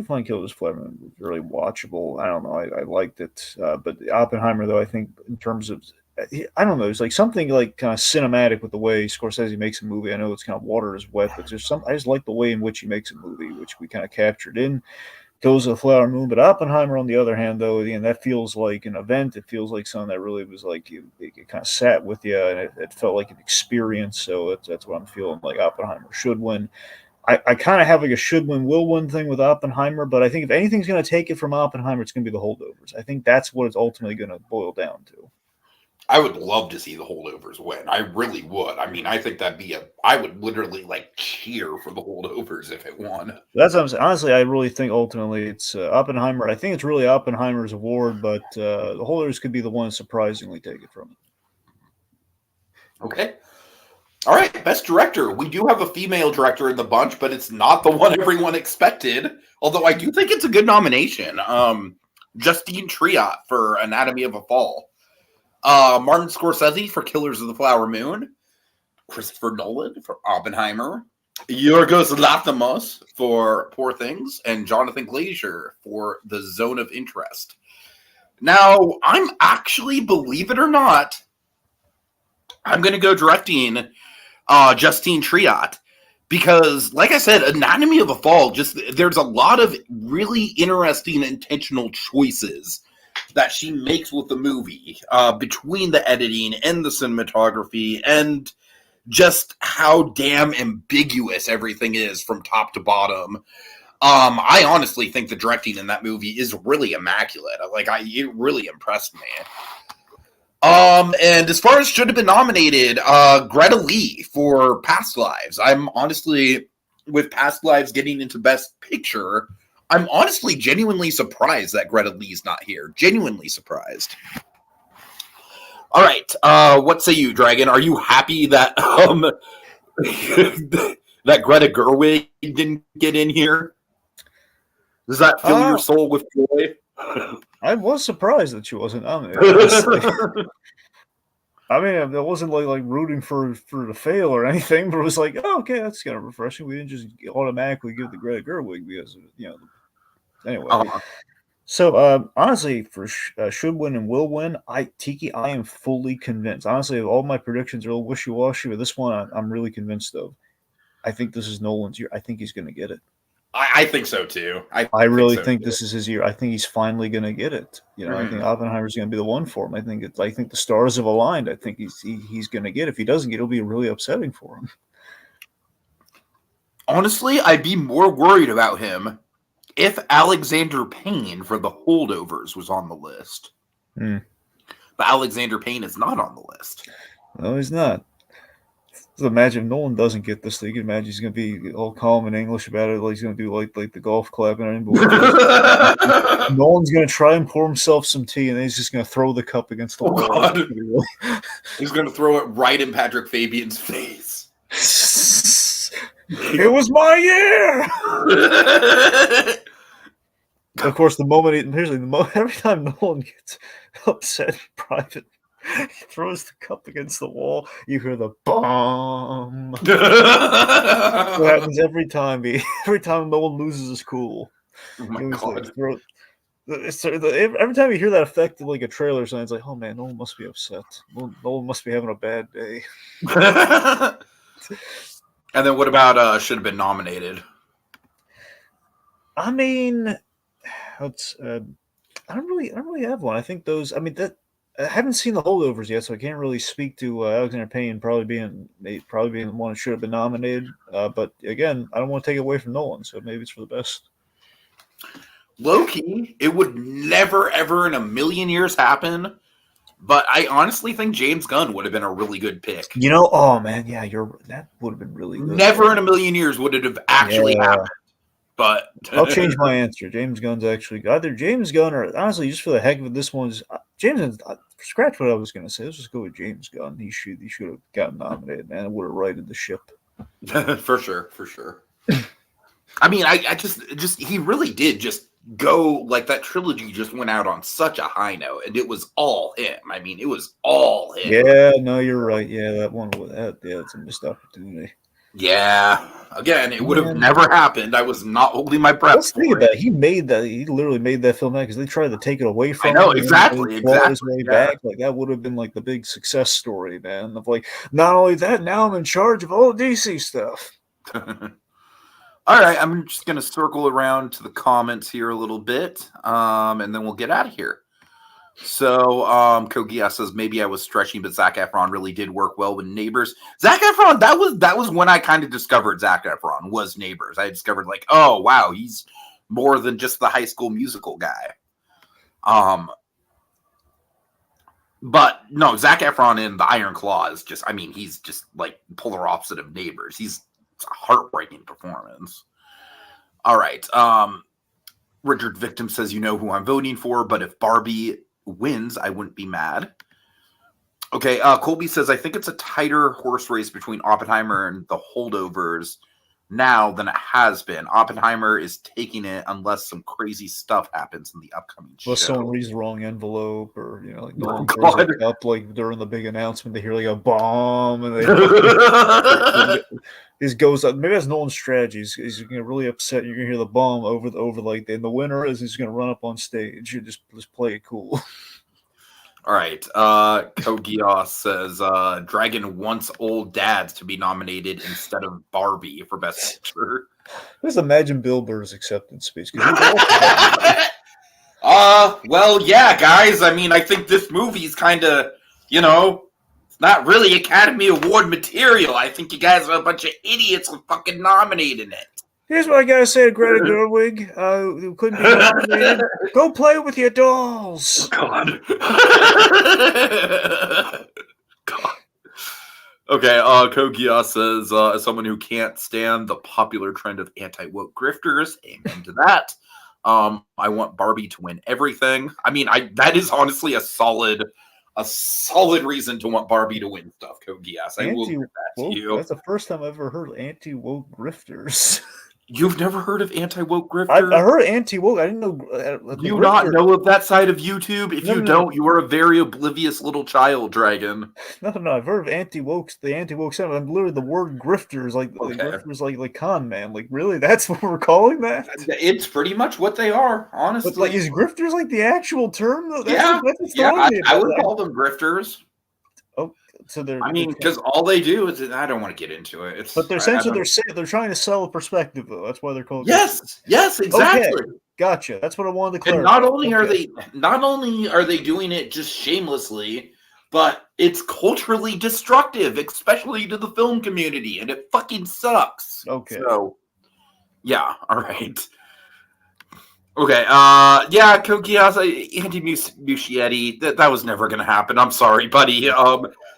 find Killers of the Flower Moon really watchable. I don't know, I liked it, but Oppenheimer though, I think in terms of I don't know, it's like something like kind of cinematic with the way Scorsese makes a movie. I know it's kind of water is wet, but I just like the way in which he makes a movie, which we kind of captured in Killers of the Flower Moon. But Oppenheimer, on the other hand, though, again, that feels like an event. It feels like something that really was like it kind of sat with you, and it felt like an experience. So that's what I'm feeling like Oppenheimer should win. I kind of have like a should win, will win thing with Oppenheimer, but I think if anything's going to take it from Oppenheimer, it's going to be The Holdovers. I think that's what it's ultimately going to boil down to. I would love to see The Holdovers win. I really would. I mean, I think I would literally like cheer for The Holdovers if it won. That's what I'm saying. Honestly, I really think ultimately it's Oppenheimer. I think it's really Oppenheimer's award, but The Holdovers could be the one to surprisingly take it from it. Okay. All right, Best Director. We do have a female director in the bunch, but it's not the one everyone expected. Although I do think it's a good nomination. Justine Triot for Anatomy of a Fall. Martin Scorsese for Killers of the Flower Moon. Christopher Nolan for Oppenheimer. Yorgos Lanthimos for Poor Things. And Jonathan Glazer for The Zone of Interest. Now, I'm actually, believe it or not, I'm going to go directing Justine Triot. Because, like I said, Anatomy of a Fall, just there's a lot of really interesting intentional choices that she makes with the movie, between the editing and the cinematography, and just how damn ambiguous everything is from top to bottom. I honestly think the directing in that movie is really immaculate. It really impressed me. And as far as should have been nominated, Greta Lee for Past Lives. I'm honestly, with Past Lives getting into Best Picture, I'm honestly genuinely surprised that Greta Lee's not here. Genuinely surprised. All right, what say you, Dragon? Are you happy that that Greta Gerwig didn't get in here? Does that fill your soul with joy? I was surprised that she wasn't nominated. I mean, it wasn't like rooting for to fail or anything, but it was like, oh, okay, that's kind of refreshing. We didn't just automatically give the Greta Gerwig because anyway. So honestly, for should win and will win, I am fully convinced. Honestly, all my predictions are a little wishy washy, but this one I'm really convinced of. I think this is Nolan's year. I think he's going to get it. I think so too. I really think this is his year. I think he's finally going to get it. I think Oppenheimer's going to be the one for him. I think the stars have aligned. I think he's going to get it. If he doesn't get it, it'll be really upsetting for him. Honestly, I'd be more worried about him if Alexander Payne for The Holdovers was on the list. But Alexander Payne is not on the list. No, he's not. So imagine if Nolan doesn't get this. You can imagine he's going to be all calm in English about it. Like he's going to do like the golf clap and everything. Nolan's going to try and pour himself some tea, and then he's just going to throw the cup against the wall. He's going to throw it right in Patrick Fabian's face. It was my year. Of course, every time Nolan gets upset in private, he throws the cup against the wall. You hear the bomb. What happens every time? Every time Nolan loses his cool. Oh my God. Every time you hear that effect, like a trailer sign, it's like, oh man, Nolan must be upset. Nolan must be having a bad day. And then what about should have been nominated? I mean, I don't really have one. I think those. I mean, I haven't seen The Holdovers yet, so I can't really speak to Alexander Payne probably being the one that should have been nominated. But again, I don't want to take it away from Nolan, so maybe it's for the best. Low-key, it would never, ever in a million years happen, but I honestly think James Gunn would have been a really good pick. Oh man, yeah, that would have been really good. Never in a million years would it have actually happened. But I'll change my answer. James Gunn's actually either James Gunn or honestly, just for the heck of it, this one's James. Scratch what I was going to say. Let's just go with James Gunn. He should have gotten nominated, man. It would have righted the ship. For sure. I mean, I just he really did just go like that trilogy just went out on such a high note, and it was all him. I mean, it was all him. Yeah, no, you're right. Yeah, that one with that. Yeah, it's a missed opportunity. Yeah, again, it would have never happened. I was not holding my breath. Let's think about it. He literally made that film because they tried to take it away from him. I know, exactly. His way back. Like that would have been like the big success story, man. Of like, not only that, now I'm in charge of all DC stuff. All right, I'm just gonna circle around to the comments here a little bit, and then we'll get out of here. So, Kogia says maybe I was stretching, but Zac Efron really did work well with Neighbors. Zac Efron, that was when I kind of discovered Zac Efron was Neighbors. I discovered like, oh wow, he's more than just the High School Musical guy. But no, Zac Efron in The Iron Claw is just, I mean, he's just like polar opposite of Neighbors. It's a heartbreaking performance. All right. Richard Victim says, you know who I'm voting for, but if Barbie wins, I wouldn't be mad. Okay, Colby says, I think it's a tighter horse race between Oppenheimer and The Holdovers now than it has been. Oppenheimer is taking it unless some crazy stuff happens in the upcoming show. Unless someone reads the wrong envelope, or like no one throws it up like during the big announcement, they hear like a bomb, and they this goes up. Maybe that's Nolan's strategy. He's gonna really upset. You're gonna hear the bomb over like, and the winner is he's gonna run up on stage and just play it cool. All right. Kogios says Dragon wants old dads to be nominated instead of Barbie for Best Picture. Just imagine Bill Burr's acceptance speech. Well, yeah, guys. I mean, I think this movie's kind of, it's not really Academy Award material. I think you guys are a bunch of idiots for fucking nominating it. Here's what I gotta say to Greta Gerwig, who couldn't be nominated. Go play with your dolls. God. God. Okay, Kogia says, as someone who can't stand the popular trend of anti-woke grifters, amen to that. I want Barbie to win everything. I mean, that is honestly a solid reason to want Barbie to win stuff, Kogias. I will give that to you. That's the first time I've ever heard anti-woke grifters. You've never heard of anti-woke grifters? I heard anti-woke. I didn't know. Do you not know of that side of YouTube? If you don't, you are a very oblivious little child, Dragon. No. I've heard of anti-woke. The anti-woke sound. I'm literally the word grifters, grifters, like con man. Like, really? That's what we're calling that? It's pretty much what they are, honestly. But is grifters like the actual term? Yeah, I would call them grifters. Oh, so they're. I mean, because all they do is I don't want to get into it. But they're essentially they're trying to sell a perspective, though. That's why they're called. Yes, exactly. Okay. Gotcha. That's what I wanted to clarify. And not only are they doing it just shamelessly, but it's culturally destructive, especially to the film community, and it fucking sucks. Okay. So, yeah. All right. Okay, yeah, Kogias, Andy Muschietti, that was never going to happen. I'm sorry, buddy.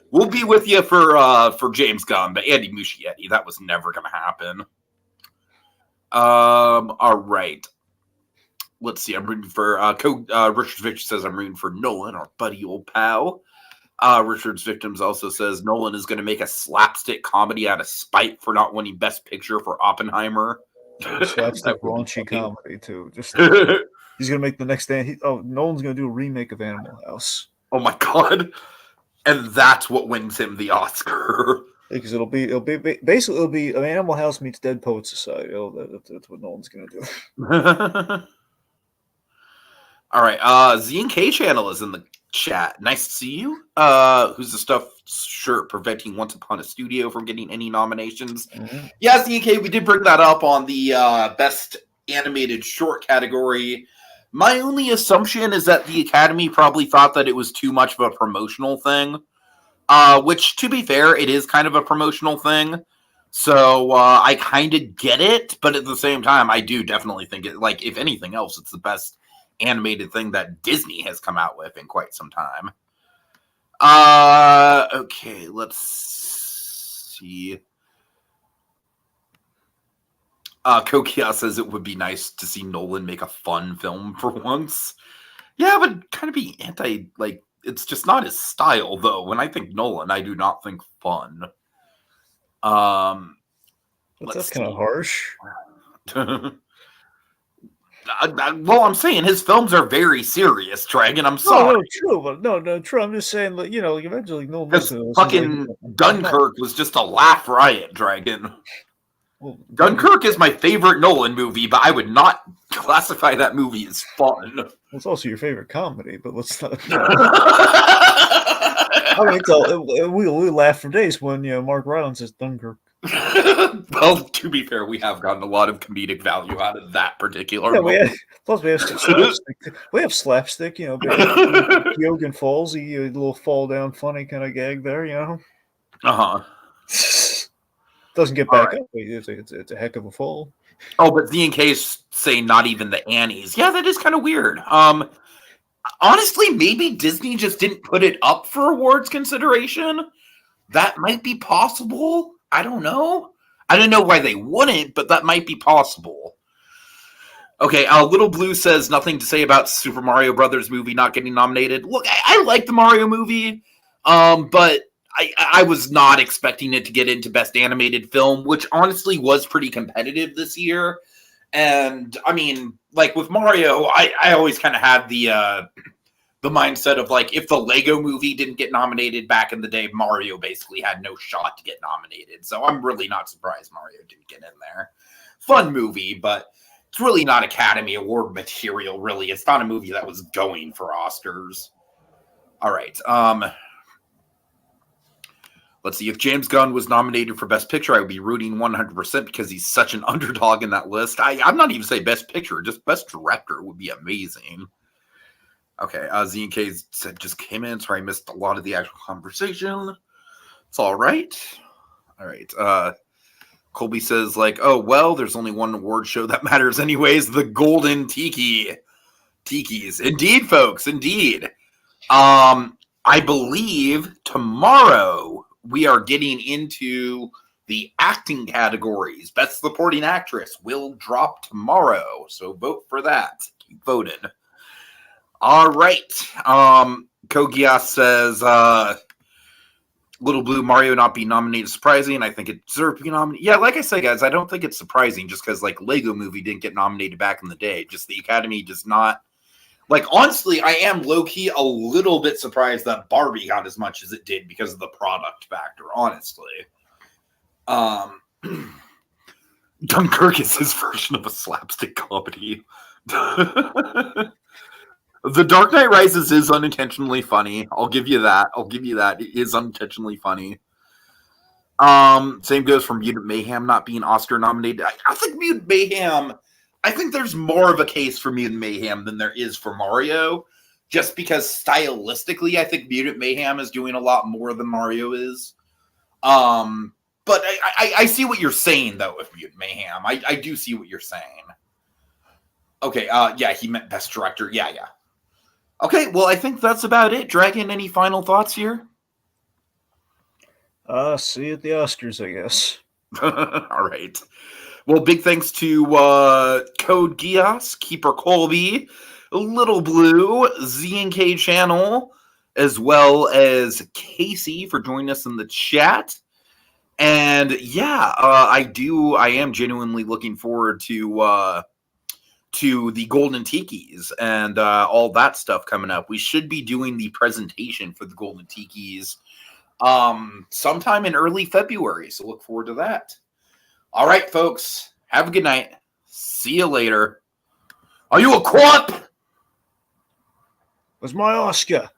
We'll be with you for James Gunn, but Andy Muschietti, that was never going to happen. All right. Let's see. I'm rooting for Richard's Victim says I'm rooting for Nolan, our buddy old pal. Richard's Victims also says Nolan is going to make a slapstick comedy out of spite for not winning Best Picture for Oppenheimer. Slapstick raunchy comedy too. Just he's gonna make the next day. Nolan's gonna do a remake of Animal House. Oh my god! And that's what wins him the Oscar. Because it'll be basically Animal House meets Dead Poet Society. That's what Nolan's gonna do. All right, Z&K channel is in the chat. Nice to see you. Who's the stuff shirt preventing Once Upon a Studio from getting any nominations? Mm-hmm. Yeah, Z&K, we did bring that up on the best animated short category. My only assumption is that the Academy probably thought that it was too much of a promotional thing, which, to be fair, it is kind of a promotional thing. So I kind of get it, but at the same time, I do definitely think it, like, if anything else, it's the best animated thing that Disney has come out with in quite some time. Okay, let's see. Kokia says it would be nice to see Nolan make a fun film for once. Yeah, but kind of be it's just not his style, though. When I think Nolan, I do not think fun. That's kind of harsh. Well, I'm saying his films are very serious, Dragon. I'm sorry. No, true. I'm just saying that, eventually Nolan. Because fucking Dunkirk was just a laugh riot, Dragon. Well, Dunkirk is my favorite Nolan movie, but I would not classify that movie as fun. Well, it's also your favorite comedy, but let's not. I mean, we laugh for days when Mark Rylance says Dunkirk. Well, to be fair, we have gotten a lot of comedic value out of that particular. Yeah, we have slapstick. We have slapstick. Yogan Falls, a little fall down, funny kind of gag there. Doesn't get back up. It's a heck of a fall. Oh, but Z&K's saying not even the Annies. Yeah, that is kind of weird. Honestly, maybe Disney just didn't put it up for awards consideration. That might be possible. I don't know. I don't know why they wouldn't, but that might be possible. Okay, Little Blue says nothing to say about Super Mario Brothers movie not getting nominated. Look, I like the Mario movie, but I was not expecting it to get into Best Animated Film, which honestly was pretty competitive this year. And, I mean, like with Mario, I always kind of had the mindset of, like, if the Lego movie didn't get nominated back in the day, Mario basically had no shot to get nominated. So I'm really not surprised Mario didn't get in there. Fun movie, but it's really not Academy Award material, really. It's not a movie that was going for Oscars. All right. Let's see. If James Gunn was nominated for Best Picture, I would be rooting 100% because he's such an underdog in that list. I'm not even saying Best Picture, just Best Director would be amazing. Okay, Z&K said just came in, so I missed a lot of the actual conversation. It's all right. All right. Colby says, like, oh, well, there's only one award show that matters anyways, the Golden Tikis. Indeed, folks, indeed. I believe tomorrow we are getting into the acting categories. Best Supporting Actress will drop tomorrow, so vote for that. Keep voting. All right. Kogias says, Little Blue Mario not be nominated is surprising. I think it deserved to be nominated. Yeah, like I said, guys, I don't think it's surprising just because, like, Lego Movie didn't get nominated back in the day. Just the Academy does not. Like, honestly, I am low-key a little bit surprised that Barbie got as much as it did because of the product factor, honestly. Dunkirk is his version of a slapstick comedy. The Dark Knight Rises is unintentionally funny. I'll give you that. It is unintentionally funny. Same goes for Mutant Mayhem not being Oscar nominated. I think Mutant Mayhem... I think there's more of a case for Mutant Mayhem than there is for Mario, just because stylistically, I think Mutant Mayhem is doing a lot more than Mario is. But I see what you're saying, though, with Mutant Mayhem. I do see what you're saying. Okay, yeah, he meant Best Director. Yeah. Okay, well, I think that's about it. Dragon, any final thoughts here? See you at the Oscars, I guess. All right. Well, big thanks to Code Geass, Keeper Colby, Little Blue, Z&K Channel, as well as Casey for joining us in the chat. And yeah, I am genuinely looking forward to the Golden Tikis and all that stuff coming up. We should be doing the presentation for the Golden Tikis sometime in early February, so look forward to that. All right, folks. Have a good night. See you later. Are you a quap? Where's my Oscar?